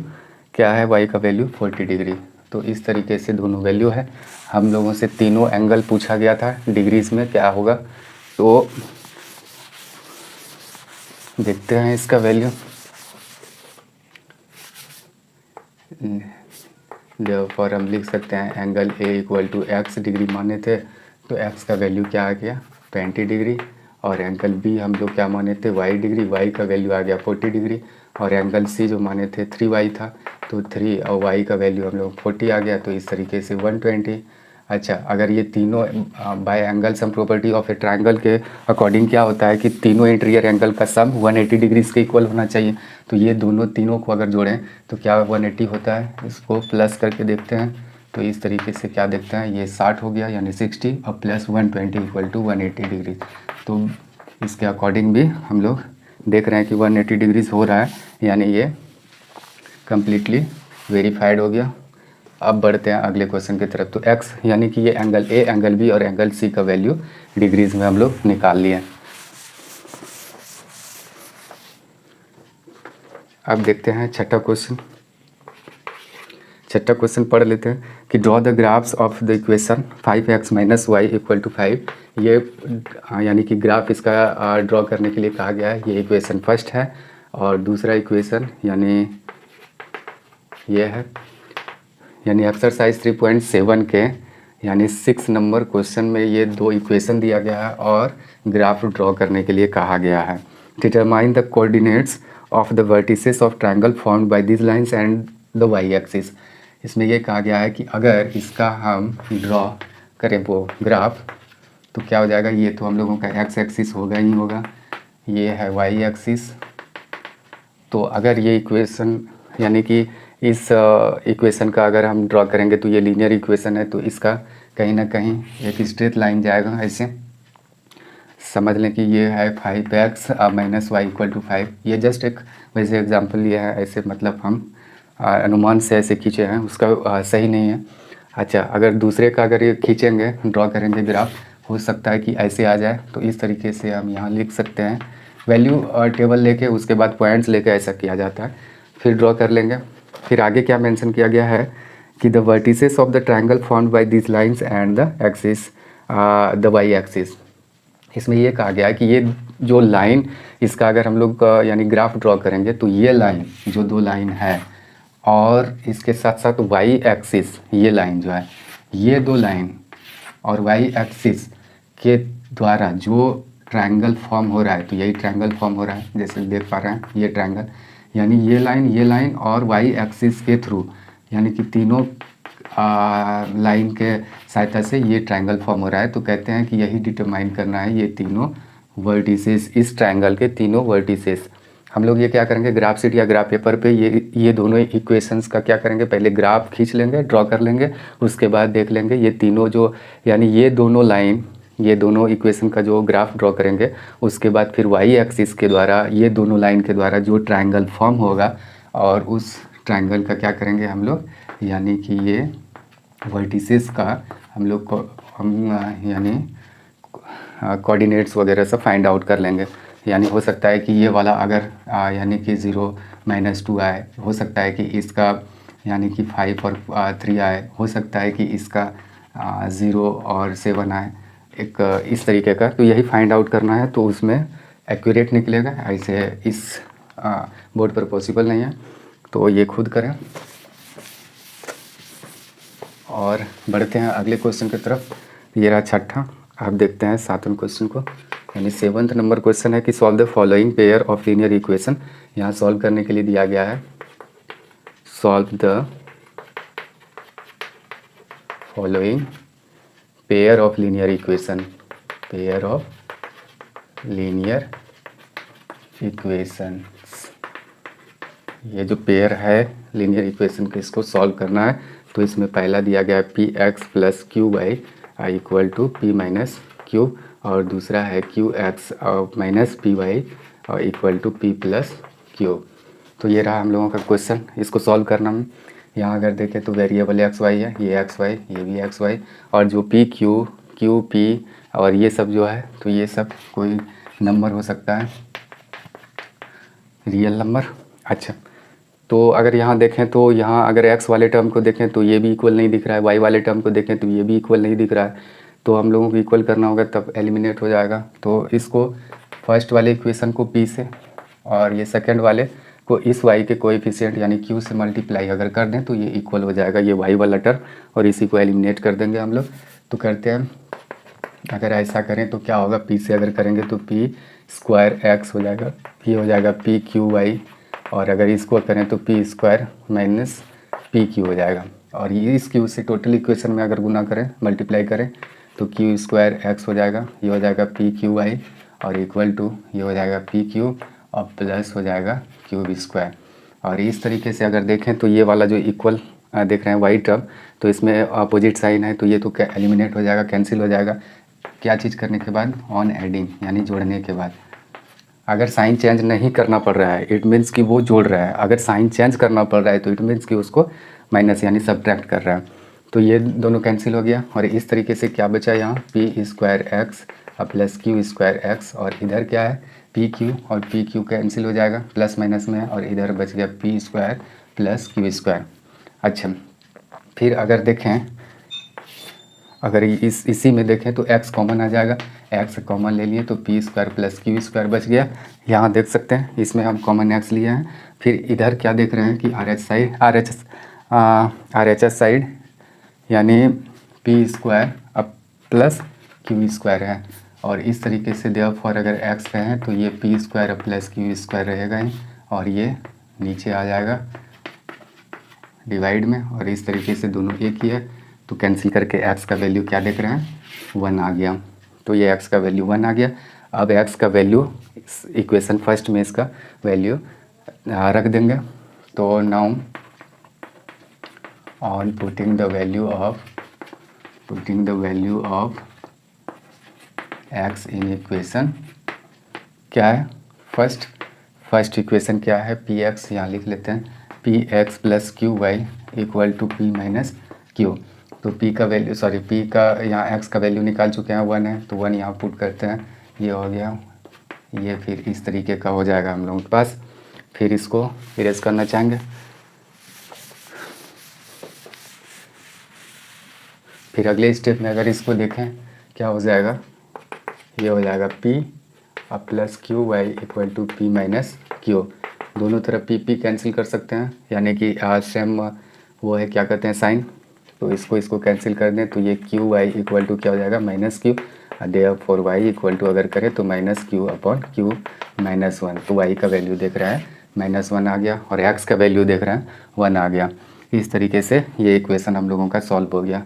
क्या है, y का वैल्यू 40 डिग्री। तो इस तरीके से दोनों वैल्यू है। हम लोगों से तीनों एंगल पूछा गया था डिग्रीज में क्या होगा, तो देखते हैं इसका वैल्यू। देयरफॉर हम लिख सकते हैं angle A equal to x degree माने थे, तो x का वैल्यू क्या आ गया 20 डिग्री, और एंगल B हम लोग क्या माने थे y डिग्री, y का वैल्यू आ गया 40 डिग्री, और एंगल C जो माने थे 3y था, तो 3 और y का वैल्यू हम लोग 40 आ गया। तो इस तरीके से 120। अच्छा, अगर ये तीनों bye angle sum property of A triangle के अकॉर्डिंग क्या होता है कि तीनों इंटीरियर एंगल का सम 180 डिग्रीज के इक्वल होना चाहिए। तो ये दोनों तीनों को अगर जोड़ें तो क्या 180 होता है, इसको प्लस करके देखते हैं। तो इस तरीके से क्या देखते हैं, ये 60 हो गया यानी 60 और प्लस 120 इक्वल टू 180 डिग्री। तो इसके अकॉर्डिंग भी हम लोग देख रहे हैं कि 180 डिग्रीज हो रहा है, यानी ये कम्प्लीटली वेरीफाइड हो गया। अब बढ़ते हैं अगले क्वेश्चन की तरफ। तो x यानी कि ये एंगल A, एंगल B और एंगल C का वैल्यू डिग्रीज में हम लोग निकाल लिए। अब देखते हैं छठा क्वेश्चन। छठा क्वेश्चन पढ़ लेते हैं कि draw the graphs of the equation 5x minus Y equal to 5। ये यानी कि ग्राफ इसका ड्रॉ करने के लिए कहा गया है। ये इक्वेशन फर्स्ट है, और दूसरा इक्वेशन यानी ये है, यानी एक्सरसाइज 3.7 के यानी 6 नंबर क्वेश्चन में ये दो इक्वेशन दिया गया है और ग्राफ ड्रॉ करने के लिए कहा गया है। Determine the coordinates of the vertices of triangle formed by this lines and the y axis. इसमें ये कहा गया है कि अगर इसका हम ड्रॉ करें वो ग्राफ तो क्या हो जाएगा, ये तो हम लोगों का एक्स एक्सिस होगा ही होगा, ये है वाई एक्सिस। तो अगर ये इक्वेशन यानी कि इस इक्वेशन का अगर हम ड्रॉ करेंगे तो ये लीनियर इक्वेशन है, तो इसका कहीं ना कहीं एक स्ट्रेट लाइन जाएगा ऐसे। समझ लें कि ये है 5x minus Y equal to 5। ये जस्ट एक वैसे एग्जांपल लिया है, ऐसे मतलब हम अनुमान से ऐसे खींचे हैं, उसका सही नहीं है। अच्छा, अगर दूसरे का अगर ये खींचेंगे, ड्रॉ करेंगे ग्राफ, हो सकता है कि ऐसे आ जाए। तो इस तरीके से हम यहाँ लिख सकते हैं, वैल्यू टेबल लेके उसके बाद पॉइंट्स लेके ऐसा किया जाता है। फिर ड्रॉ कर लेंगे। फिर आगे क्या मेंशन किया गया है कि the vertices of the triangle formed by this lines and the axis the y axis. इसमें ये कहा गया है कि ये जो लाइन, इसका अगर हम लोग यानी ग्राफ ड्रॉ करेंगे तो ये लाइन जो दो लाइन है और इसके साथ साथ वाई एक्सिस, ये लाइन जो है, ये दो लाइन और वाई एक्सिस के द्वारा जो ट्रायंगल फॉर्म हो रहा है, तो यही ट्रायंगल फॉर्म हो रहा है जैसे देख पा रहे हैं, ये ट्रायंगल, यानी ये लाइन और वाई एक्सिस के थ्रू, यानी कि तीनों लाइन के सहायता से ये ट्रायंगल फॉर्म हो रहा है। तो कहते हैं कि यही डिटरमाइन करना है ये तीनों वर्टिसेस, इस ट्रायंगल के तीनों वर्टिसेस। हम लोग ये क्या करेंगे, ग्राफ शीट या ग्राफ पेपर पे ये दोनों इक्वेशंस का क्या करेंगे, पहले ग्राफ खींच लेंगे, ड्रॉ कर लेंगे, उसके बाद देख लेंगे ये तीनों जो, यानी ये दोनों लाइन, ये दोनों इक्वेशन का जो ग्राफ ड्रॉ करेंगे, उसके बाद फिर वाई एक्सिस के द्वारा ये दोनों लाइन के द्वारा जो ट्रायंगल फॉर्म होगा, और उस ट्रायंगल का क्या करेंगे हम लोग, यानी कि ये वर्टिसेस का हम लोग को यानी कोऑर्डिनेट्स वगैरह सब फाइंड आउट कर लेंगे। यानी हो सकता है कि ये वाला अगर यानी कि 0 - 2 आए, हो सकता है कि इसका यानी कि 5 और 3 आए, हो सकता है कि इसका 0 और 7 आए, एक इस तरीके का। तो यही फाइंड आउट करना है, तो उसमें एक्यूरेट निकलेगा। ऐसे इस बोर्ड पर पॉसिबल नहीं है, तो ये खुद करें। और बढ़ते हैं अगले क्वेश्चन की तरफ। ये रहा छठा, आप देखते हैं 7वें क्वेश्चन को, यानी 7th नंबर क्वेश्चन है कि solve the following pair of linear equation. यहाँ सॉल्व करने के लिए दिया गया है, solve the following pair of linear equation, pair of linear equations. ये जो पेयर है लीनियर इक्वेशन के, इसको सॉल्व करना है। तो इसमें पहला दिया गया है p x plus q y equal to p minus q, और दूसरा है q x minus p y equal to p plus q. तो ये रहा हम लोगों का क्वेश्चन, इसको सॉल्व करना में। यहाँ अगर देखें तो वेरिएबल एक्स वाई है, ये एक्स वाई, ये भी एक्स वाई, और जो पी क्यू, क्यू पी और ये सब जो है, तो ये सब कोई नंबर हो सकता है, रियल नंबर। अच्छा, तो अगर यहाँ देखें तो यहाँ अगर x वाले टर्म को देखें तो ये भी इक्वल नहीं दिख रहा है, y वाले टर्म को देखें तो ये भी इक्वल नहीं दिख रहा है। तो हम लोगों को इक्वल करना होगा, तब एलिमिनेट हो जाएगा। तो इसको फर्स्ट वाले इक्वेशन को p से और ये सेकंड वाले को इस y के कोएफिशिएंट यानी q से मल्टीप्लाई अगर कर दें तो ये इक्वल हो जाएगा, ये y वाला टर्म, और इसी को एलिमिनेट कर देंगे हम लोग। तो करते हैं, अगर ऐसा करें तो क्या होगा, p से अगर करेंगे तो p स्क्वायर x हो जाएगा, ये हो जाएगा p क्यू वाई, और अगर इसको करें तो P square minus P Q हो जाएगा। और ये इस क्यू से टोटल इक्वेशन में अगर गुना करें, मल्टीप्लाई करें, तो क्यू स्क्वायर एक्स हो जाएगा, ये हो जाएगा पी क्यू वाई, और इक्वल टू ये हो जाएगा पी क्यू और प्लस हो जाएगा क्यूब स्क्वायर। और इस तरीके से अगर देखें तो ये वाला जो इक्वल देख रहे हैं वाई टर्म, तो इसमें अपोजिट साइन है, तो ये तो एलिमिनेट हो जाएगा, कैंसिल हो जाएगा। क्या चीज़ करने के बाद, ऑन एडिंग यानी जोड़ने के बाद। अगर साइन चेंज नहीं करना पड़ रहा है, इट मीन्स कि वो जोड़ रहा है। अगर साइन चेंज करना पड़ रहा है तो इट मीन्स कि उसको माइनस यानी सब्ट्रैक्ट कर रहा है। तो ये दोनों कैंसिल हो गया, और इस तरीके से क्या बचा यहाँ, P square X plus Q square X, और इधर क्या है पी क्यू, और पी क्यू कैंसिल हो जाएगा प्लस माइनस में, और इधर बच गया P square plus Q square. अच्छा, फिर अगर देखें, अगर इसी में देखें तो x कॉमन आ जाएगा, x कॉमन ले लिए तो P square plus Q square बच गया। यहाँ देख सकते हैं इसमें हम कॉमन x लिए हैं। फिर इधर क्या देख रहे हैं कि आर एच एस साइड यानी पी स्क्वायर अब प्लस क्यू स्क्वायर है, और इस तरीके से देयरफॉर अगर x कहें तो ये P square plus Q square रहेगा ही, और ये नीचे आ जाएगा डिवाइड में, और इस तरीके से दोनों एक ही है। तो कैंसिल करके x का वैल्यू क्या देख रहे हैं, 1 आ गया। तो ये x का वैल्यू 1 आ गया। अब x का वैल्यू इक्वेशन फर्स्ट में इसका वैल्यू रख देंगे। तो now on putting the value of putting the value of x in equation क्या है फर्स्ट इक्वेशन क्या है, पी एक्स यहाँ लिख लेते हैं, p x plus q y equal to p minus q. तो पी का वैल्यू पी का यहाँ एक्स का वैल्यू निकाल चुके हैं 1 है, तो 1 यहाँ पुट करते हैं, ये हो गया, ये फिर इस तरीके का हो जाएगा हम लोगों के पास। फिर इसको इरेज करना चाहेंगे, फिर अगले स्टेप में अगर इसको देखें क्या हो जाएगा, ये हो जाएगा पी अब plus q y equal to p minus q. दोनों तरफ पी कैंसिल कर सकते हैं, यानी कि सेम वो है क्या कहते हैं साइन, तो इसको कैंसिल कर दें तो ये क्यू वाई इक्वल टू क्या हो जाएगा minus q, therefore y equal to अगर करें तो minus q upon q minus 1। तो वाई का वैल्यू देख रहा है -1 आ गया और एक्स का वैल्यू देख रहे हैं 1 आ गया। इस तरीके से ये इक्वेशन हम लोगों का सॉल्व हो गया।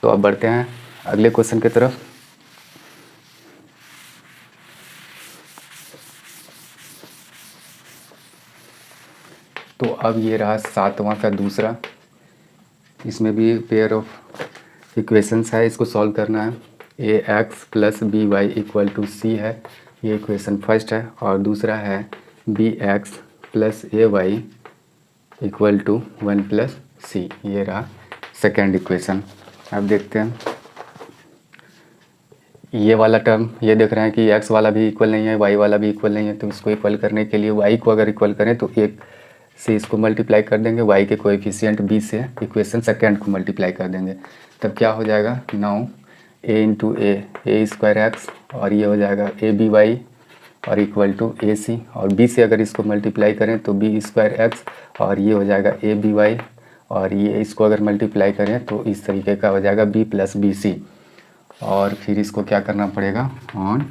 तो अब बढ़ते हैं अगले क्वेश्चन की तरफ। तो अब ये रहा 7वां का दूसरा, इसमें भी पेयर ऑफ इक्वेशंस है, इसको सॉल्व करना है। A X plus B Y equal to C है, ये इक्वेशन फर्स्ट है, और दूसरा है B X plus A Y equal to 1 plus C, ये रहा सेकेंड इक्वेशन। अब देखते हैं ये वाला टर्म, ये देख रहे हैं कि एक्स वाला भी इक्वल नहीं है, वाई वाला भी इक्वल नहीं है, तो इसको इक्वल करने के लिए वाई को अगर इक्वल करें तो एक से इसको मल्टीप्लाई कर देंगे, वाई के कोएफिशिएंट बी से इक्वेशन सेकेंड को मल्टीप्लाई कर देंगे, तब क्या हो जाएगा, now A into A square X, और ये हो जाएगा ए बी वाई और इक्वल टू ए सी, और बी से अगर इसको मल्टीप्लाई करें तो बी स्क्वायर एक्स, और ये हो जाएगा ए बी वाई, और ये इसको अगर मल्टीप्लाई करें तो इस तरीके का हो जाएगा बी प्लस बी सी। और फिर इसको क्या करना पड़ेगा, ऑन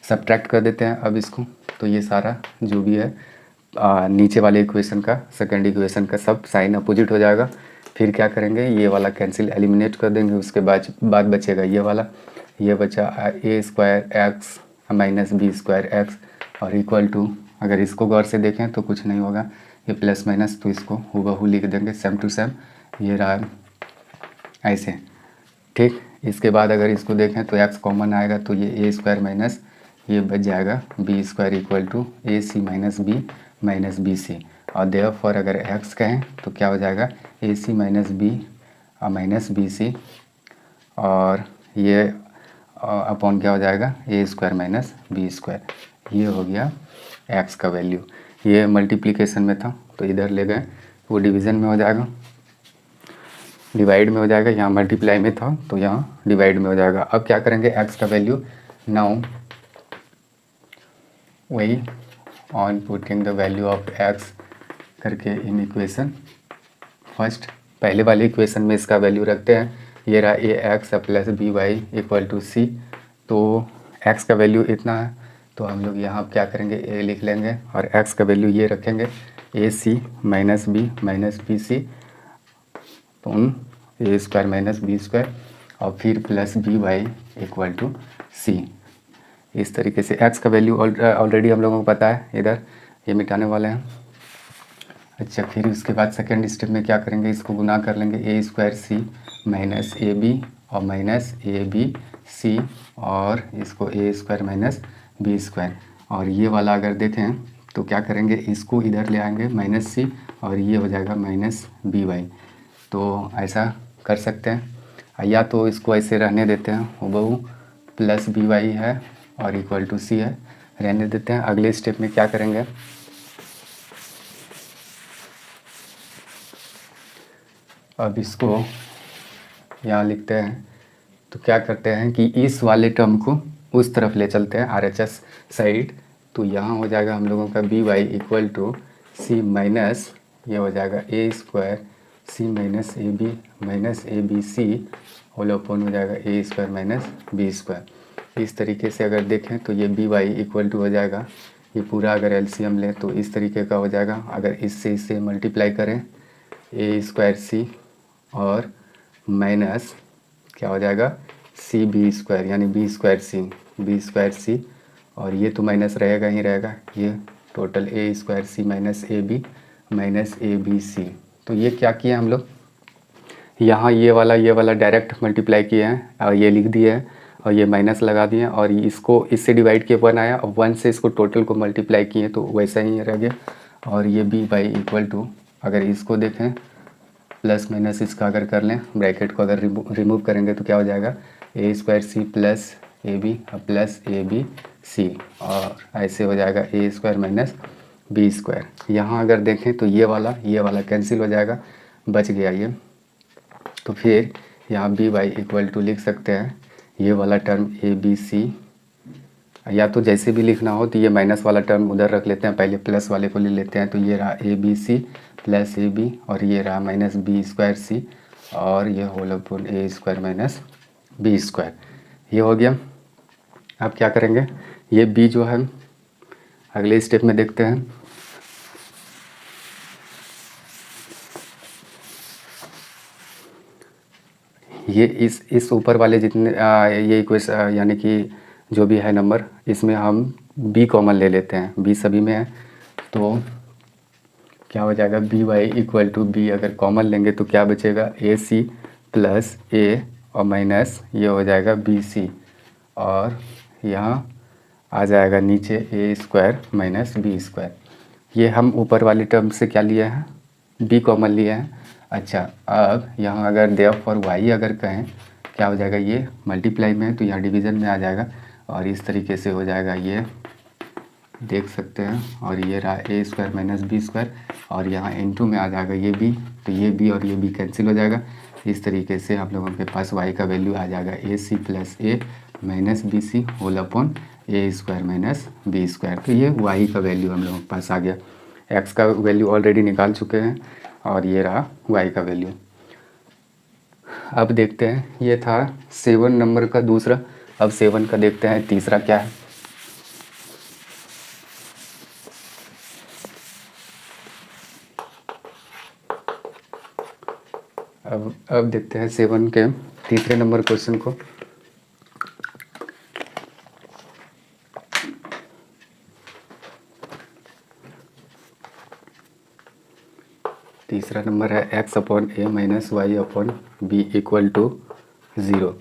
सब्ट्रैक्ट कर देते हैं अब इसको। तो ये सारा जो भी है नीचे वाले इक्वेशन का सेकंड इक्वेशन का सब साइन अपोजिट हो जाएगा। फिर क्या करेंगे, ये वाला कैंसिल एलिमिनेट कर देंगे, उसके बाद बचेगा ये वाला, ये बचा A square X minus B square X, और इक्वल टू अगर इसको गौर से देखें तो कुछ नहीं होगा, ये प्लस माइनस, तो इसको हूबहू लिख देंगे सेम टू सेम, ये रहा ऐसे, ठीक। इसके बाद अगर इसको देखें तो एक्स कॉमन आएगा, तो ये ए स्क्वायर माइनस ये बच जाएगा B square equal to A C minus B C, और देयरफॉर अगर एक्स कहें तो क्या हो जाएगा A C minus B C, और ये अपॉन क्या हो जाएगा A square minus B square. ये हो गया एक्स का वैल्यू। ये मल्टीप्लिकेशन में था तो इधर ले गए, वो डिवीज़न में हो जाएगा, डिवाइड में हो जाएगा, यहाँ मल्टीप्लाई में था तो यहाँ डिवाइड में हो जाएगा। अब क्या करेंगे, एक्स का वैल्यू नाउ वही on putting the value of x करके इन इक्वेशन फर्स्ट, पहले वाले इक्वेशन में इसका वैल्यू रखते हैं, ये रहा A X plus B Y equal to C. तो एक्स का वैल्यू इतना है, तो हम लोग यहाँ क्या करेंगे, ए लिख लेंगे और एक्स का वैल्यू ये रखेंगे ए सी माइनस बी सी, तो A square minus B square, और फिर plus B Y equal to C. इस तरीके से एक्स का वैल्यू ऑलरेडी हम लोगों को पता है, इधर ये मिटाने वाले हैं। अच्छा, फिर उसके बाद सेकेंड स्टेप में क्या करेंगे, इसको गुना कर लेंगे, A square C minus A B और माइनस ए बी सी, और इसको A square minus B square, और ये वाला अगर देखें तो क्या करेंगे, इसको इधर ले आएंगे माइनस सी, और ये हो जाएगा माइनस बी वाई। तो ऐसा कर सकते हैं, या तो इसको ऐसे रहने देते हैं, हूबहू प्लस बी वाई है और इक्वल टू सी है, रहने देते हैं। अगले स्टेप में क्या करेंगे, अब इसको यहाँ लिखते हैं, तो क्या करते हैं कि इस वाले टर्म को उस तरफ ले चलते हैं RHS साइड, तो यहाँ हो जाएगा हम लोगों का B Y equal to C minus, ये हो जाएगा A square C minus A B C whole upon हो जाएगा A square minus B square. इस तरीके से अगर देखें तो ये बी वाई इक्वल टू हो जाएगा, ये पूरा अगर एलसीएम लें तो इस तरीके का हो जाएगा। अगर इससे मल्टीप्लाई करें ए स्क्वायर सी और माइनस क्या हो जाएगा सी बी स्क्वायर, यानी बी स्क्वायर सी, और ये तो माइनस रहेगा ही रहेगा, ये total A square C minus A B C, तो ये क्या किए हम लोग, यहाँ ये वाला डायरेक्ट मल्टीप्लाई किए हैं और ये लिख दिए हैं और ये माइनस लगा दिए और इसको इससे डिवाइड किए 1 आया और 1 से इसको टोटल को मल्टीप्लाई किए तो वैसा ही रह गया। और ये b बाई इक्वल टू, अगर इसको देखें प्लस माइनस इसका अगर कर लें, ब्रैकेट को अगर रिमूव करेंगे तो क्या हो जाएगा, A square C plus A B plus A B C, और ऐसे हो जाएगा A square minus B square. यहाँ अगर देखें तो ये वाला कैंसिल हो जाएगा, बच गया ये। तो फिर यहाँ बी बाई इक्वल टू लिख सकते हैं ये वाला टर्म ए बी सी, या तो जैसे भी लिखना हो तो ये माइनस वाला टर्म उधर रख लेते हैं, पहले प्लस वाले को ले लेते हैं। तो ये रहा A B C plus A B और ये रहा माइनस बी स्क्वायर सी और ये whole upon A square minus B square, ये हो गया। अब क्या करेंगे, ये बी जो है अगले स्टेप में देखते हैं। ये इस ऊपर वाले जितने ये इक्वेशन यानी कि जो भी है नंबर, इसमें हम b कॉमन ले लेते हैं, b सभी में है। तो क्या हो जाएगा, b by equal to b अगर कॉमन लेंगे तो क्या बचेगा, ए सी प्लस ए और माइनस ये हो जाएगा बी सी, और यहाँ आ जाएगा नीचे ए स्क्वायर माइनस बी स्क्वायर। ये हम ऊपर वाली टर्म से क्या लिए हैं, b कॉमन लिए हैं। अच्छा, अब यहाँ अगर देयरफॉर y अगर कहें क्या हो जाएगा, ये मल्टीप्लाई में है तो यहाँ डिवीज़न में आ जाएगा और इस तरीके से हो जाएगा, ये देख सकते हैं। और ये रहा A square minus B square और यहाँ इनटू में आ जाएगा ये b, तो ये b और ये b कैंसिल हो जाएगा। इस तरीके से हम लोगों के पास y का वैल्यू आ जाएगा A C plus A minus B C whole upon A square minus B square. तो ये y का वैल्यू हम लोगों के पास आ गया। x का वैल्यू ऑलरेडी निकाल चुके हैं और ये रहा y का वैल्यू। अब देखते हैं, ये था 7 नंबर का दूसरा। अब 7 का देखते हैं तीसरा क्या है। अब देखते हैं 7 के तीसरे नंबर क्वेश्चन को। तीसरा नंबर है x upon A minus Y upon B equal to 0।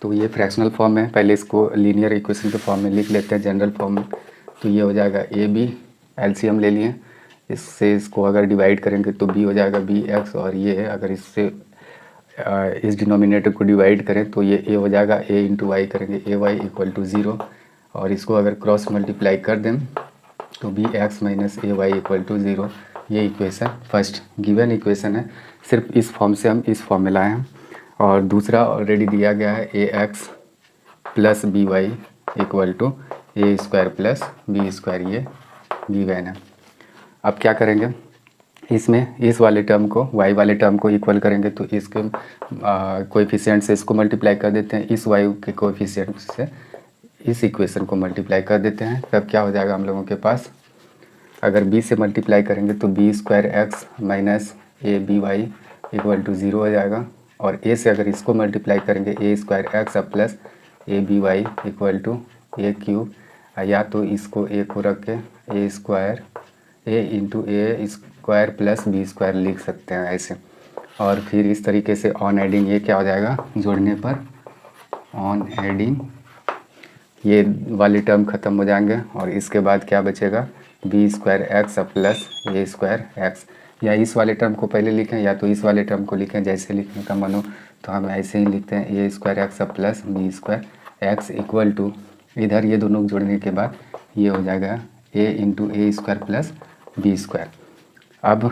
तो ये फ्रैक्शनल फॉर्म है, पहले इसको लीनियर इक्वेशन के फॉर्म में लिख लेते हैं, जनरल फॉर्म में। तो ये हो जाएगा ए बी, एलसीएम ले लिए, इससे इसको अगर डिवाइड करेंगे तो b हो जाएगा बी एक्स, और ये है अगर इससे इस डिनोमिनेटर को डिवाइड करें तो ये a हो जाएगा, a इंटू वाई करेंगे ए वाई इक्वल टू 0, और इसको अगर क्रॉस मल्टीप्लाई कर दें तो B X minus A Y equal to 0। ये इक्वेशन फर्स्ट गिवन इक्वेशन है, सिर्फ इस फॉर्म से हम इस फॉर्म में लाए हैं। और दूसरा ऑलरेडी दिया गया है A X plus B Y equal to A square plus B square, ये गिवन है। अब क्या करेंगे, इसमें इस वाले टर्म को y वाले टर्म को इक्वल करेंगे तो इसके कोएफिशिएंट से इसको मल्टीप्लाई कर देते हैं, इस y के कोएफिशिएंट से इस इक्वेशन को मल्टीप्लाई कर देते हैं। तब क्या हो जाएगा हम लोगों के पास, अगर b से मल्टीप्लाई करेंगे तो B square X minus A B Y equal to 0 हो जाएगा, और a से अगर इसको मल्टीप्लाई करेंगे A square X plus A B Y equal to A cube, या तो इसको a को रख के A square A into A square plus B square लिख सकते हैं ऐसे। और फिर इस तरीके से ऑन एडिंग ये क्या हो जाएगा, जोड़ने पर ऑन एडिंग ये वाली टर्म ख़त्म हो जाएंगे, और इसके बाद क्या बचेगा, B square X plus A square x. या इस वाले टर्म को पहले लिखें या तो इस वाले टर्म को लिखें, जैसे लिखने का मन हो तो हम ऐसे ही लिखते हैं, A square X plus B square X equal to, इधर ये दोनों जोड़ने के बाद ये हो जाएगा A into A square plus B square. अब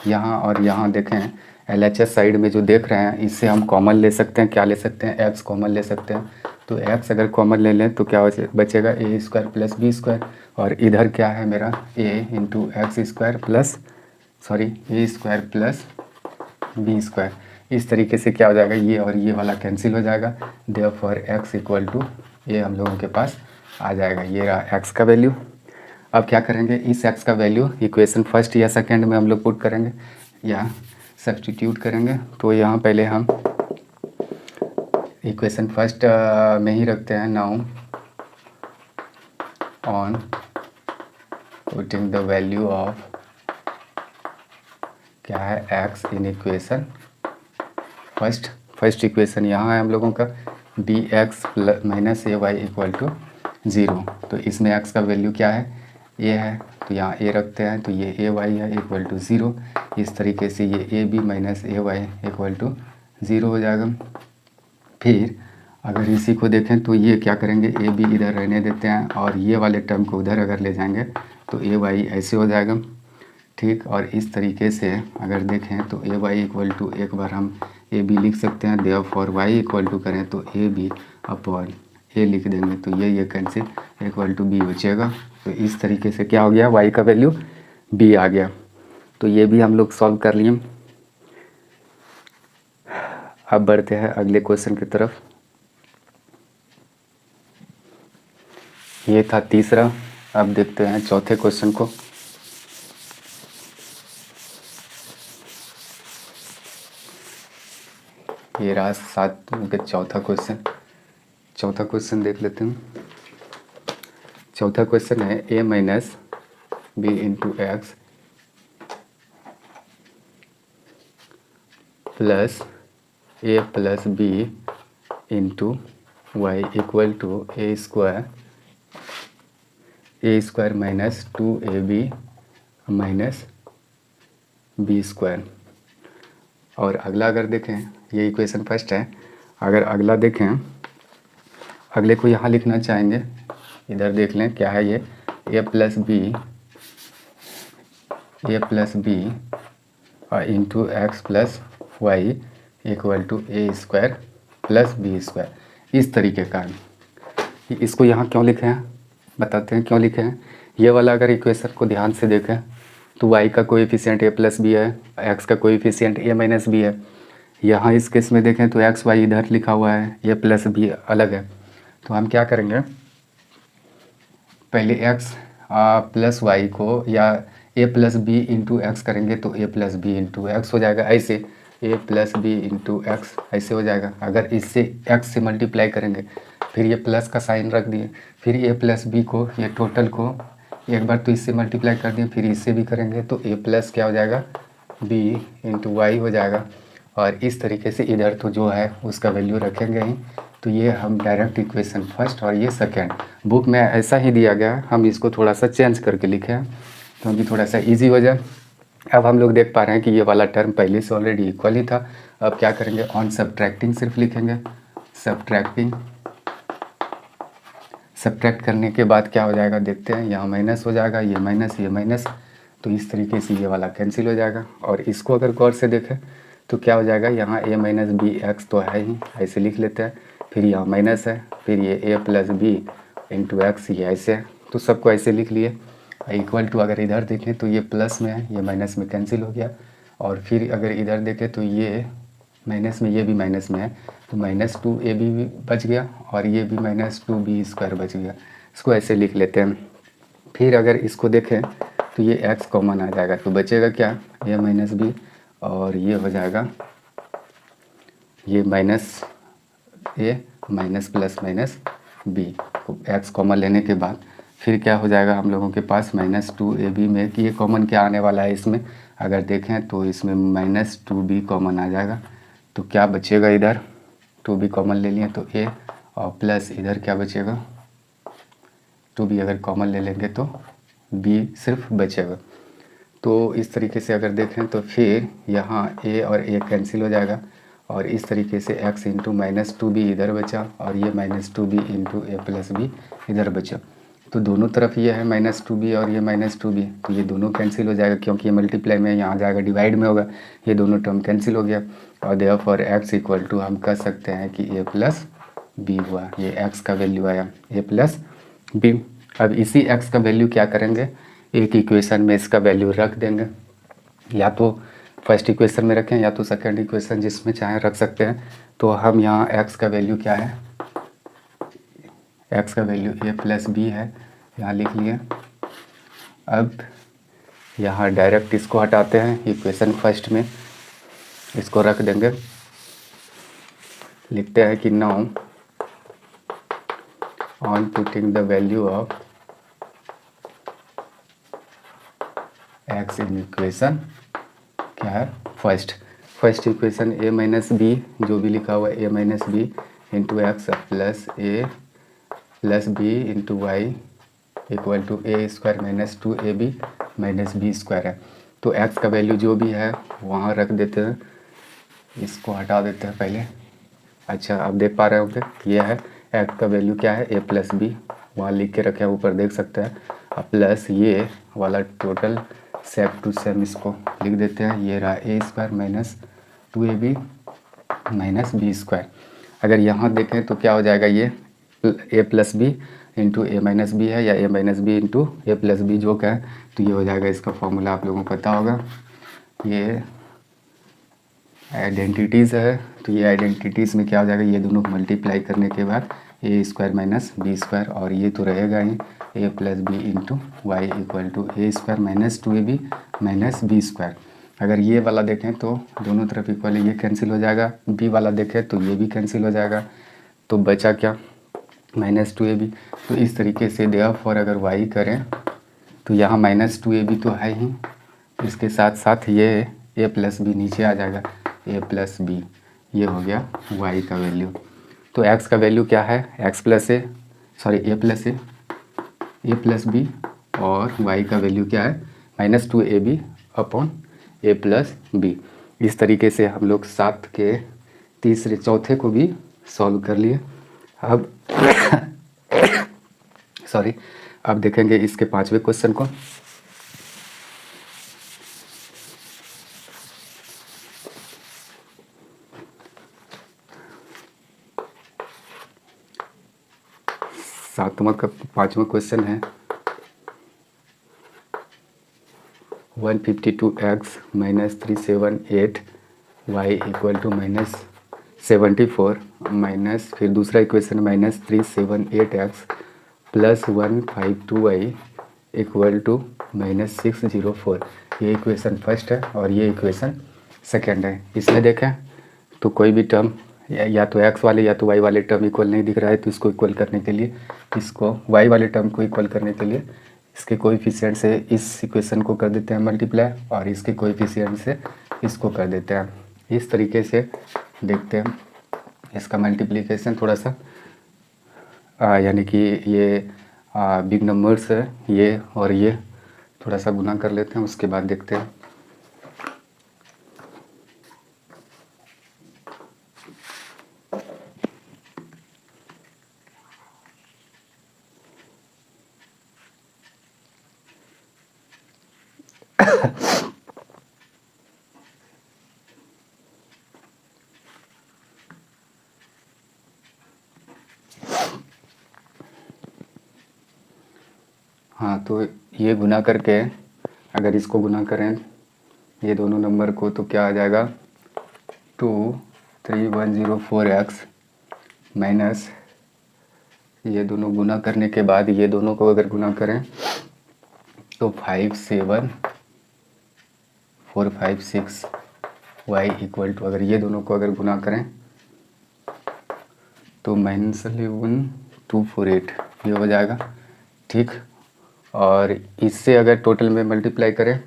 यहाँ और यहाँ देखें, LHS साइड में जो देख रहे हैं इससे हम कॉमन ले सकते हैं, क्या ले सकते हैं, x कॉमन ले सकते हैं। तो x अगर कॉमन ले लें तो क्या बचेगा, A square plus B square, और इधर क्या है मेरा a into X square plus A square plus B square. इस तरीके से क्या हो जाएगा, ये और ये वाला कैंसिल हो जाएगा, देयरफॉर x इक्वल टू ये हम लोगों के पास आ जाएगा, ये रहा x का वैल्यू। अब क्या करेंगे, इस x का वैल्यू इक्वेशन फर्स्ट या सेकंड में हम लोग पुट करेंगे या सब्स्टिट्यूट करेंगे। तो यहाँ पहले हम इक्वेशन फर्स्ट में ही रखते हैं, now on putting the value of क्या है, X in equation first equation यहाँ है हम लोगों का D X minus A Y equal to 0। तो इसमें एक्स का वैल्यू क्या है, ए है, तो यहाँ ए रखते हैं, तो ये ए वाई है इक्वल टू 0। इस तरीके से ये A B minus A Y equal to 0 हो जाएगा। फिर अगर इसी को देखें तो ये क्या करेंगे, ए बी इधर रहने देते हैं और ये वाले टर्म को उधर अगर ले जाएंगे तो ए वाई ऐसे हो जाएगा, ठीक। और इस तरीके से अगर देखें तो ए वाई इक्वल टू एक बार हम ए बी लिख सकते हैं, देयरफॉर वाई इक्वल टू करें तो ए बी अपॉन ए लिख देंगे, तो ये कैंसिल इक्वल टू बी बचेगा। तो इस तरीके से क्या हो गया, वाई का वैल्यू बी आ गया। तो ये भी हम लोग सॉल्व कर लिए। अब बढ़ते हैं अगले क्वेश्चन की तरफ। ये था तीसरा, अब देखते हैं चौथे क्वेश्चन को। ये रहा 7 के चौथा क्वेश्चन देख लेते हैं। चौथा क्वेश्चन है A minus B into X plus A plus B into Y equal to A square minus 2ab minus B square. और अगला अगर देखें, ये इक्वेशन फर्स्ट है, अगर अगला देखें, अगले को यहाँ लिखना चाहेंगे, इधर देख लें क्या है ये, A plus B into X plus Y equal to A square plus B square. इस तरीके का है। इसको यहाँ क्यों लिखे हैं, बताते हैं क्यों लिखे हैं। ये वाला अगर इक्वेशन को ध्यान से देखें तो y का कोएफिशिएंट a प्लस बी है, x का कोएफिशिएंट a माइनस बी है। यहाँ इस केस में देखें तो एक्स वाई इधर लिखा हुआ है, a प्लस बी अलग है। तो हम क्या करेंगे, पहले x प्लस वाई को या a plus B into X करेंगे तो a plus B into X हो जाएगा, ऐसे a plus B into X ऐसे हो जाएगा। अगर इससे x से मल्टीप्लाई करेंगे, फिर ये प्लस का साइन रख दिए, फिर a प्लस बी को, ये टोटल को एक बार तो इससे मल्टीप्लाई कर दिए, फिर इससे भी करेंगे तो a प्लस क्या हो जाएगा, b इंटू वाई हो जाएगा। और इस तरीके से इधर तो जो है उसका वैल्यू रखेंगे ही। तो ये हम डायरेक्ट इक्वेशन फर्स्ट और ये सेकेंड, बुक में ऐसा ही दिया गया है, हम इसको थोड़ा सा चेंज करके लिखे हैं क्योंकि थोड़ा सा इजी हो जाए। अब हम लोग देख पा रहे हैं कि ये वाला टर्म पहले से ऑलरेडी इक्वल ही था। अब क्या करेंगे, ऑन सब्ट्रैक्टिंग सिर्फ लिखेंगे, सब्ट्रैक्ट करने के बाद क्या हो जाएगा देखते हैं, यहाँ माइनस हो जाएगा, ये माइनस, तो इस तरीके से ये वाला कैंसिल हो जाएगा। और इसको अगर गौर से देखें तो क्या हो जाएगा, यहाँ a माइनस बी एक्स तो है ही, ऐसे लिख लेते हैं, फिर यहाँ माइनस है, फिर ये a plus B into X, ये ऐसे है, तो सबको ऐसे लिख लिए। इक्वल टू अगर इधर देखें तो ये प्लस में है, ये माइनस में कैंसिल हो गया। और फिर अगर इधर देखें तो ये माइनस में, ये भी माइनस में है, तो माइनस 2ab भी बच गया और ये भी माइनस 2b स्क्वायर बच गया। इसको ऐसे लिख लेते हैं। फिर अगर इसको देखें तो ये x कॉमन आ जाएगा, तो बचेगा क्या, a माइनस बी और ये हो जाएगा ये minus a minus plus minus b। तो x कॉमन लेने के बाद फिर क्या हो जाएगा हम लोगों के पास, माइनस 2ab में ये कॉमन क्या आने वाला है इसमें, अगर देखें तो इसमें माइनस 2b कॉमन आ जाएगा। तो क्या बचेगा, इधर 2b कॉमन ले लिए तो a और प्लस इधर क्या बचेगा, 2b अगर कॉमन ले लेंगे तो b सिर्फ बचेगा। तो इस तरीके से अगर देखें तो फिर यहाँ a और a कैंसिल हो जाएगा और इस तरीके से x इंटू माइनस 2b इधर बचा और ये minus 2b into a plus B इधर बचा। तो दोनों तरफ ये है माइनस 2b और ये माइनस 2b, तो ये दोनों कैंसिल हो जाएगा क्योंकि ये मल्टीप्लाई में यहाँ जाएगा डिवाइड में होगा, ये दोनों टर्म कैंसिल हो गया। और देयरफॉर x इक्वल टू हम कह सकते हैं कि a प्लस बी हुआ, ये x का वैल्यू आया a प्लस बी। अब इसी x का वैल्यू क्या करेंगे, एक इक्वेशन में इसका वैल्यू रख देंगे, या तो फर्स्ट इक्वेशन में रखें या तो सेकंड इक्वेशन, जिसमें चाहें रख सकते हैं। तो हम यहाँ x का वैल्यू क्या है, x का वैल्यू a प्लस बी है, यहाँ लिख लिए। अब यहाँ डायरेक्ट इसको हटाते हैं, इक्वेशन फर्स्ट में इसको रख देंगे, लिखते हैं कि now on putting the value of x in equation क्या है first equation a minus B, जो भी लिखा हुआ है a minus B into X plus A plus B into Y equal to A square minus 2ab minus B square है। तो x का वैल्यू जो भी है वहाँ रख देते हैं, इसको हटा देते हैं पहले। अच्छा, आप देख पा रहे होंगे ये है x का वैल्यू क्या है, a प्लस बी, वहाँ लिख के रखे हैं ऊपर देख सकते हैं। अब प्लस ये वाला टोटल सेम टू सेम इसको लिख देते हैं, ये रहा A square minus 2ab minus B square. अगर यहाँ देखें तो क्या हो जाएगा, ये A plus B into A minus B है या A minus B into A plus B जो का है, तो ये हो जाएगा। इसका फॉर्मूला आप लोगों को पता होगा, ये आइडेंटिटीज़ है। तो ये आइडेंटिटीज़ में क्या हो जाएगा, ये दोनों मल्टीप्लाई करने के बाद A square minus B square, और ये तो रहेगा ही A plus B into Y equal to A square minus 2ab minus B square. अगर ये वाला देखें तो दोनों तरफ इक्वल ये कैंसिल हो जाएगा, बी वाला देखें तो ये भी कैंसिल हो जाएगा, तो बचा क्या, माइनस 2ab। तो इस तरीके से देयरफॉर अगर वाई करें तो यहाँ माइनस 2ab तो है ही, इसके साथ साथ ये ए प्लस बी नीचे आ जाएगा, ए प्लस बी, ये हो गया वाई का वैल्यू। तो एक्स का वैल्यू क्या है, x plus A sorry A plus A plus B, और वाई का वैल्यू क्या है, माइनस 2ab अपॉन ए प्लस बी। इस तरीके से हम लोग 7 के तीसरे चौथे को भी सॉल्व कर लिए। अब सॉरी, अब देखेंगे इसके 5वें क्वेश्चन को। सातवां का 5वां क्वेश्चन है 152x minus 378 y equal to minus 74 minus, फिर दूसरा equation minus 378x plus 152y equal to minus 604। ये इक्वेशन फर्स्ट है और ये इक्वेशन सेकेंड है। इसमें देखें तो कोई भी टर्म या तो x वाले या तो y वाले टर्म इक्वल नहीं दिख रहा है, तो इसको इक्वल करने के लिए, इसको y वाले टर्म को इक्वल करने के लिए इसके कोएफिशिएंट से इस इक्वेशन को कर देते हैं मल्टीप्लाई, और इसके कोएफिशिएंट से इसको कर देते हैं। इस तरीके से देखते हैं इसका मल्टीप्लिकेशन थोड़ा सा, यानी कि ये बिग नंबर्स है ये, और ये थोड़ा सा गुना कर लेते हैं, उसके बाद देखते हैं। हाँ, तो ये गुना करके अगर इसको गुना करें ये दोनों नंबर को, तो क्या आ जाएगा 23104x माइनस, ये दोनों गुना करने के बाद ये दोनों को अगर गुना करें तो 57456 y इक्वल टू, अगर ये दोनों को अगर गुना करें तो -11248 ये हो जाएगा, ठीक। और इससे अगर टोटल में मल्टीप्लाई करें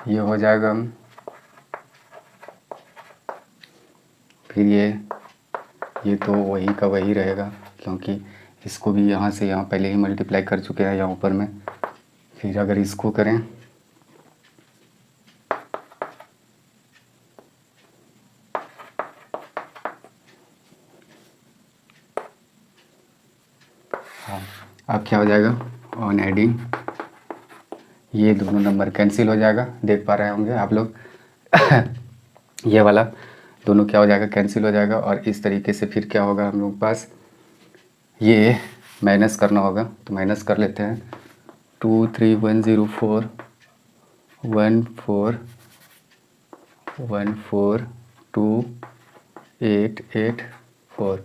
ये हो जाएगा, फिर ये तो वही का वही रहेगा, क्योंकि इसको भी यहाँ से यहाँ पहले ही मल्टीप्लाई कर चुके हैं यहाँ ऊपर में। फिर अगर इसको करें हाँ, अब क्या हो जाएगा, ऑन एडिंग ये दोनों नंबर कैंसिल हो जाएगा, देख पा रहे होंगे आप लोग ये वाला दोनों क्या हो जाएगा, कैंसिल हो जाएगा। और इस तरीके से फिर क्या होगा, हम लोग के पास ये माइनस करना होगा, तो माइनस कर लेते हैं। 23104 141428884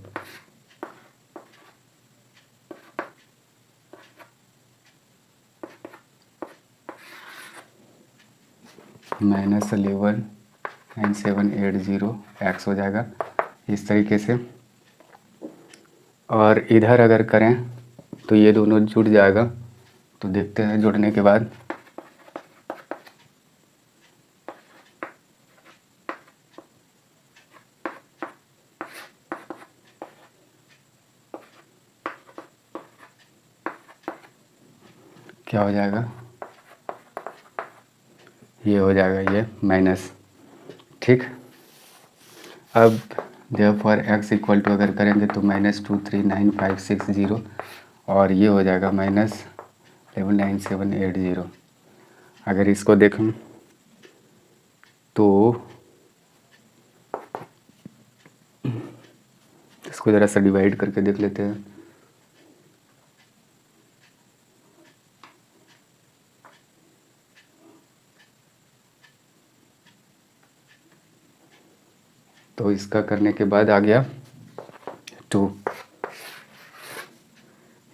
-119780 x हो जाएगा इस तरीके से। और इधर अगर करें तो ये दोनों जुड़ जाएगा, तो देखते हैं जुड़ने के बाद क्या हो जाएगा, ये हो जाएगा ये माइनस। ठीक, अब देयरफॉर x इक्वल टू अगर करेंगे तो -239,560 और ये हो जाएगा -119780। अगर इसको देखें तो इसको ज़रा सा डिवाइड करके देख लेते हैं। तो इसका करने के बाद आ गया 2,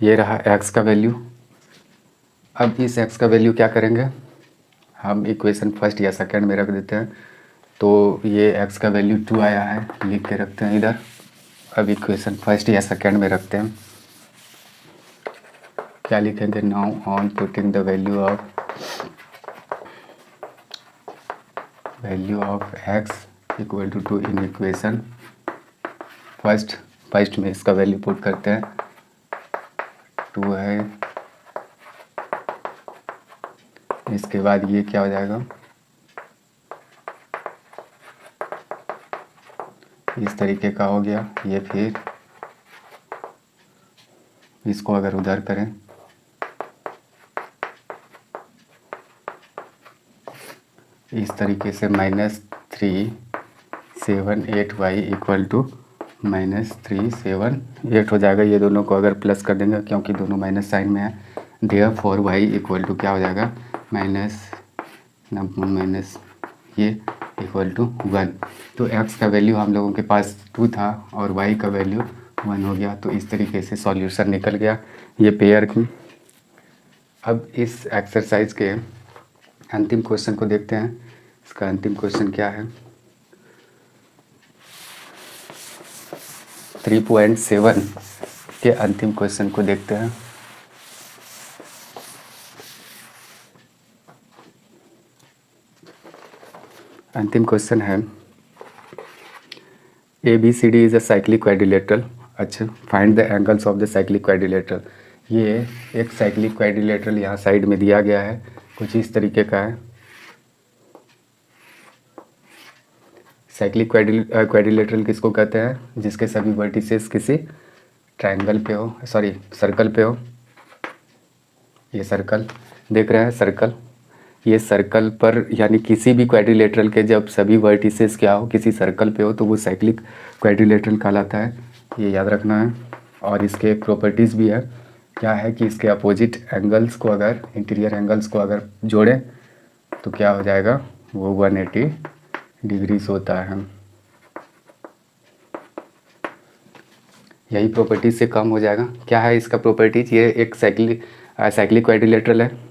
ये रहा x का वैल्यू। अब इस x का वैल्यू क्या करेंगे, हम इक्वेशन फर्स्ट या सेकंड में रख देते हैं। तो ये x का वैल्यू 2 आया है, लिख के रखते हैं इधर। अब इक्वेशन फर्स्ट या सेकंड में रखते हैं, क्या लिखेंगे, now on putting the value of x equal to 2 in equation first में इसका वैल्यू पुट करते हैं, 2 है। इसके बाद ये क्या हो जाएगा, इस तरीके का हो गया ये। फिर इसको अगर उधर करें इस तरीके से -378y इक्वल टू -378 हो जाएगा। ये दोनों को अगर प्लस कर देंगे क्योंकि दोनों माइनस साइन में है, देयरफॉर y इक्वल टू क्या हो जाएगा, माइनस ये इक्वल टू 1। तो x का वैल्यू हम लोगों के पास 2 था और y का वैल्यू 1 हो गया। तो इस तरीके से सॉल्यूशन निकल गया ये पेयर की। अब इस एक्सरसाइज के अंतिम क्वेश्चन को देखते हैं। इसका अंतिम क्वेश्चन क्या है, 3.7 के अंतिम क्वेश्चन को देखते हैं। अंतिम क्वेश्चन है ABCD is a cyclic quadrilateral. अच्छा, find the angles of the cyclic quadrilateral. ये एक साइक्लिक क्वाड्रिलेटरल यहाँ साइड में दिया गया है, कुछ इस तरीके का है। साइक्लिक क्वाड्रिलेटरल किसको कहते हैं, जिसके सभी वर्टिसेस किसी ट्रायंगल पे हो, सॉरी सर्कल पे हो। ये सर्कल देख रहे हैं, सर्कल, ये सर्कल पर यानी किसी भी क्वाड्रिलेटरल के जब सभी वर्टिसेस क्या हो किसी सर्कल पे हो तो वो साइक्लिक क्वाड्रिलेटरल कहलाता है, ये याद रखना है। और इसके प्रॉपर्टीज़ भी है, क्या है कि इसके अपोजिट एंगल्स को अगर इंटीरियर एंगल्स को अगर जोड़ें तो क्या हो जाएगा, वो 180 डिग्रीज होता है। यही प्रॉपर्टीज से कम हो जाएगा। क्या है इसका प्रॉपर्टीज, ये एक साइक्लिक क्वाड्रिलेटरल है,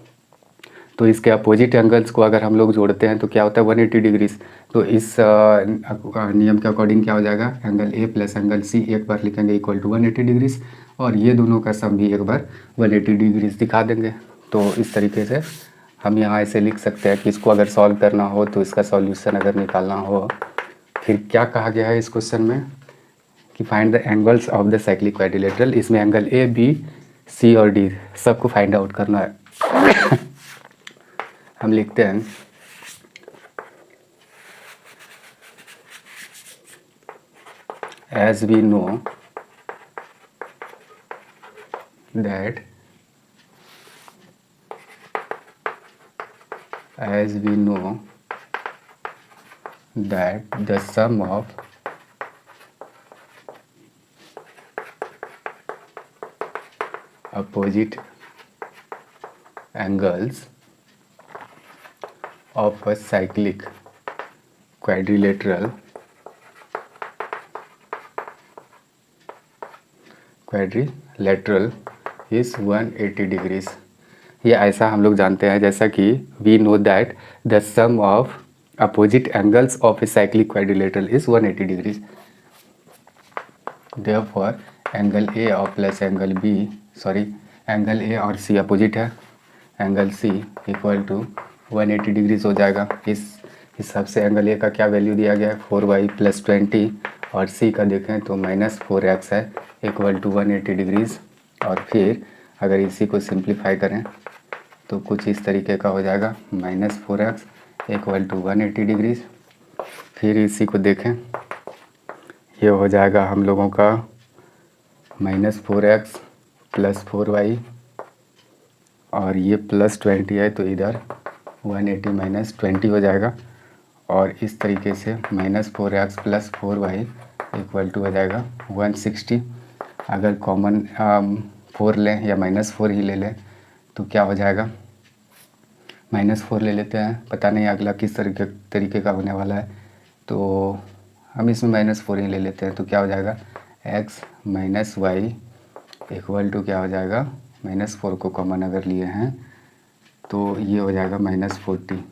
तो इसके अपोजिट एंगल्स को अगर हम लोग जोड़ते हैं तो क्या होता है 180 डिग्रीज। तो इस नियम के अकॉर्डिंग क्या हो जाएगा, angle A plus angle C एक बार लिखेंगे इक्वल टू 180 डिग्रीज, और ये दोनों का सम भी एक बार 180 डिग्रीज दिखा देंगे। तो इस तरीके से हम यहाँ ऐसे लिख सकते हैं कि इसको अगर सॉल्व करना हो तो इसका सॉल्यूशन अगर निकालना हो, फिर क्या कहा गया है इस क्वेश्चन में कि find the angles of the cyclic quadrilateral. इसमें एंगल ए बी सी और डी सबको फाइंड आउट करना है। हम लिखते हैं as we know that the sum of opposite angles of a cyclic quadrilateral is 180 degrees. ये ऐसा हम लोग जानते हैं जैसा कि we know that the sum of opposite angles of a cyclic quadrilateral is 180 degrees. Therefore angle A और plus angle B, sorry angle A और सी अपोजिट है, angle C equal to 180 degrees हो जाएगा। इस हिसाब से एंगल ए का क्या वैल्यू दिया गया है 4y + 20 और सी का देखें तो -4x है इक्वल टू 180 डिग्रीज। और फिर अगर इसी को सिंप्लीफाई करें तो कुछ इस तरीके का हो जाएगा -4x इक्वल टू 180 डिग्रीज। फिर इसी को देखें, ये हो जाएगा हम लोगों का -4x प्लस 4y और ये +20 है तो इधर 180 माइनस 20 हो जाएगा। और इस तरीके से -4x plus 4y equal to हो जाएगा 160। अगर कॉमन 4 लें या -4 ही ले लें तो क्या हो जाएगा, -4 ले लेते हैं, पता नहीं अगला किस तरीके का होने वाला है, तो हम इसमें -4 ही ले लेते हैं। तो क्या हो जाएगा x minus Y equal to क्या हो जाएगा, -4 को कॉमन अगर लिए हैं तो ये हो जाएगा -40।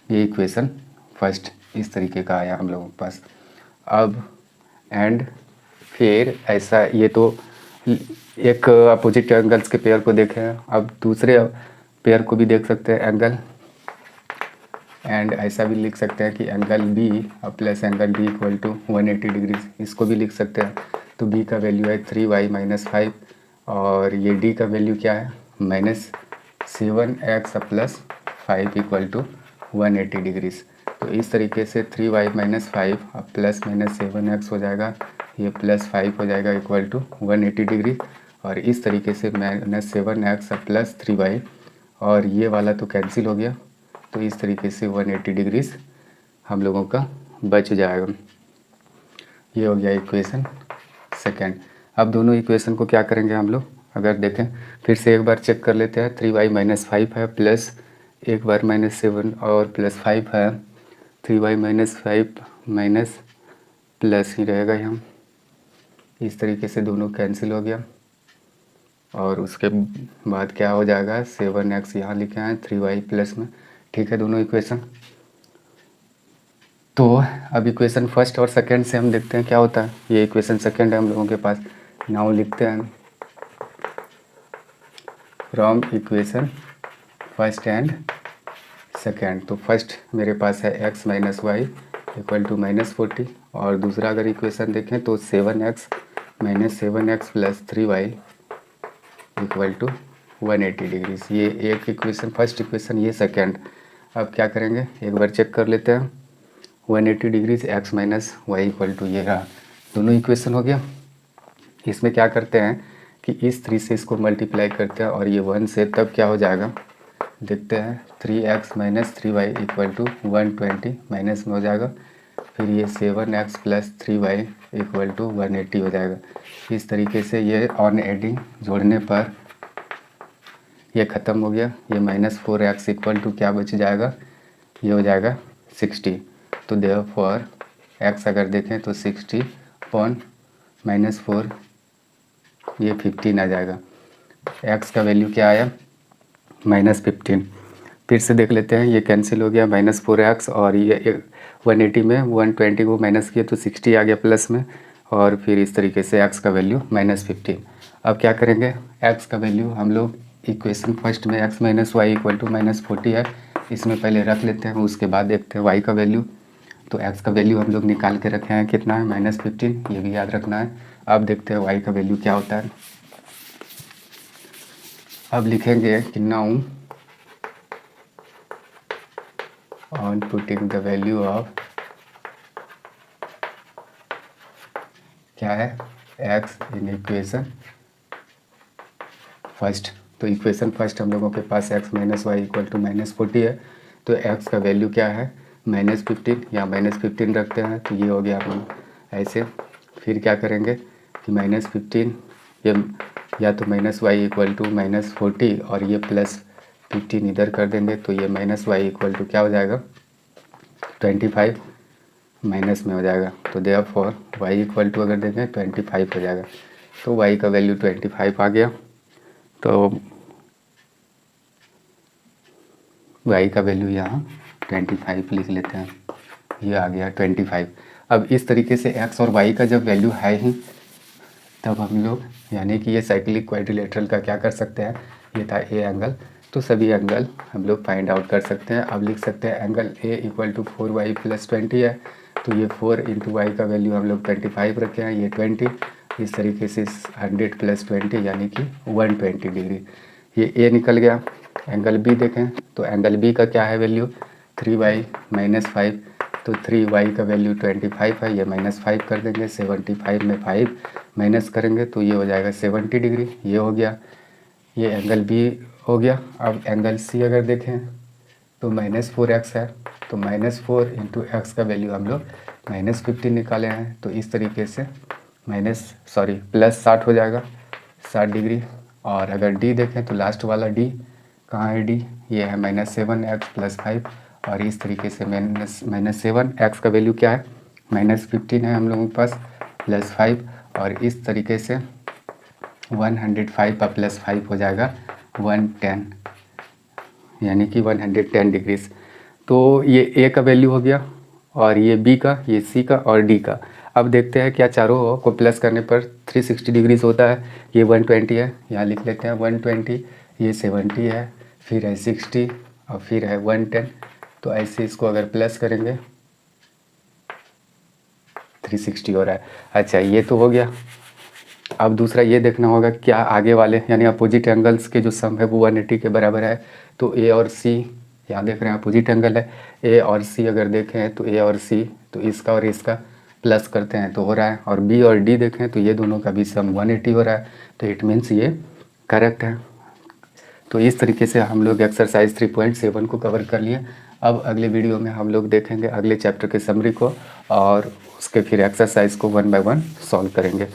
ये इक्वेशन फर्स्ट इस तरीके का आया हम लोगों के पास। अब एंड फिर ऐसा, ये तो एक अपोजिट एंगल्स के पेयर को देखें, अब दूसरे पेयर को भी देख सकते हैं एंगल, एंड ऐसा भी लिख सकते हैं कि angle B plus angle D equal to 180 degrees, इसको भी लिख सकते हैं। तो बी का वैल्यू है 3y माइनस 5 और ये डी का वैल्यू क्या है -7x plus 5 equal to 180 degrees. तो इस तरीके से 3y माइनस 5 अब प्लस -7x हो जाएगा, ये +5 हो जाएगा इक्वल टू 180 डिग्री। और इस तरीके से -7x प्लस 3y और ये वाला तो कैंसिल हो गया, तो इस तरीके से 180 डिग्रीज हम लोगों का बच जाएगा। ये हो गया इक्वेशन सेकेंड। अब दोनों इक्वेशन को क्या करेंगे हम लोग, अगर देखें फिर से एक बार चेक कर लेते हैं। 3y माइनस 5 है प्लस एक बार -7 और +5 है, 3y माइनस 5 माइनस प्लस ही रहेगा यहाँ, इस तरीके से दोनों कैंसिल हो गया। और उसके बाद क्या हो जाएगा 7x यहाँ लिखे हैं 3y प्लस में, ठीक है दोनों इक्वेशन। तो अब इक्वेशन फर्स्ट और सेकंड से हम देखते हैं क्या होता है। ये इक्वेशन सेकंड है हम लोगों के पास, नाउ लिखते हैं from equation first and second. तो फर्स्ट मेरे पास है x minus Y equal to -40 और दूसरा अगर इक्वेशन देखें तो 7x minus 7x plus 3y equal to 180 degrees. ये एक इक्वेशन फर्स्ट इक्वेशन, ये सेकंड। अब क्या करेंगे एक बार चेक कर लेते हैं। 180 degrees x minus Y equal to ये रहा, दोनों इक्वेशन हो गया। इसमें क्या करते हैं कि इस 3 से इसको मल्टीप्लाई करते हैं और ये 1 से, तब क्या हो जाएगा देखते हैं। 3x minus 3y equal to 120 minus में हो जाएगा, फिर ये 7x plus 3y equal to 180 हो जाएगा। इस तरीके से ये ऑन एडिंग जोड़ने पर ये ख़त्म हो गया। ये -4x इक्वल टू क्या बच जाएगा, ये हो जाएगा 60। तो देयरफॉर x अगर देखें तो 60 अपॉन -4 ये 15 आ जाएगा। x का वैल्यू क्या आया -15। फिर से देख लेते हैं, ये कैंसिल हो गया -4x और ये 180 में 120 को माइनस किया तो 60 आ गया प्लस में, और फिर इस तरीके से x का वैल्यू -15। अब क्या करेंगे, x का वैल्यू हम लोग इक्वेशन फर्स्ट में x minus Y equal to -40 है, इसमें पहले रख लेते हैं, उसके बाद देखते हैं y का वैल्यू। तो x का वैल्यू हम लोग निकाल के रखे हैं, कितना है -15, ये भी याद रखना है। अब देखते हैं y का वैल्यू क्या होता है। अब लिखेंगे कि now on putting the value of क्या है x इन इक्वेशन फर्स्ट। तो इक्वेशन फर्स्ट हम लोगों के पास x minus Y equal to -40 है, तो x का वैल्यू क्या है -15, या -15 रखते हैं, तो ये हो गया हम ऐसे। फिर क्या करेंगे कि -15 ये या तो -y इक्वल टू -40 और ये +15 इधर कर देंगे, तो ये -y इक्वल टू क्या हो जाएगा 25 माइनस में हो जाएगा। तो देयरफॉर y इक्वल टू अगर देंगे 25 हो जाएगा। तो y का वैल्यू 25 आ गया, तो y का वैल्यू यहाँ 25 लिख लेते हैं, ये आ गया 25। अब इस तरीके से x और y का जब वैल्यू है ही, तब हम लोग यानी कि ये साइक्लिक क्वाड्रिलेटरल का क्या कर सकते हैं, ये था ए एंगल, तो सभी एंगल हम लोग फाइंड आउट कर सकते हैं। अब लिख सकते हैं angle A equal to 4y plus 20 है, तो ये 4 इंटू वाई का वैल्यू हम लोग 25 रखे हैं, ये 20, इस तरीके से 100 प्लस 20 यानी कि 120 डिग्री। ये ए निकल गया। एंगल बी देखें तो एंगल बी का क्या है वैल्यू 3y माइनस 5, तो 3y का वैल्यू 25 है, ये -5 कर देंगे। 75 में 5 माइनस करेंगे तो ये हो जाएगा 70 डिग्री, ये हो गया। ये एंगल बी हो गया। अब एंगल सी अगर देखें तो -4x है, तो -4 इंटू एक्स का वैल्यू हम लोग -15 निकाले हैं, तो इस तरीके से +60 हो जाएगा, 60 डिग्री। और अगर डी देखें तो लास्ट वाला डी कहाँ है, डी ये है -7x + 5, और इस तरीके से -7x का वैल्यू क्या है -15 है हम लोगों के पास, +5, और इस तरीके से 105 का +5 हो जाएगा 110, यानी कि 110 डिग्रीज। तो ये ए का वैल्यू हो गया, और ये बी का, ये सी का और डी का। अब देखते हैं क्या चारों को प्लस करने पर 360 डिग्रीज होता है। ये 120 है, यहाँ लिख लेते हैं 120, ये 70 है, फिर है 60 और फिर है 110। तो ऐसे इसको अगर प्लस करेंगे 360 हो रहा है। अच्छा, ये तो हो गया। अब दूसरा ये देखना होगा क्या आगे वाले यानी अपोजिट एंगल्स के जो सम है वो 180 के बराबर है। तो ए और सी, यहाँ देख रहे हैं अपोजिट एंगल है, ए और सी अगर देखें तो ए और सी, तो इसका और इसका प्लस करते हैं तो हो रहा है। और बी और डी देखें तो ये दोनों का भी सम 180 हो रहा है, तो इट मीन्स ये करेक्ट है। तो इस तरीके से हम लोग एक्सरसाइज 3.7 को कवर कर लिए। अब अगले वीडियो में हम लोग देखेंगे अगले चैप्टर के समरी को, और उसके फिर एक्सरसाइज को 1 बाय 1 सॉल्व करेंगे।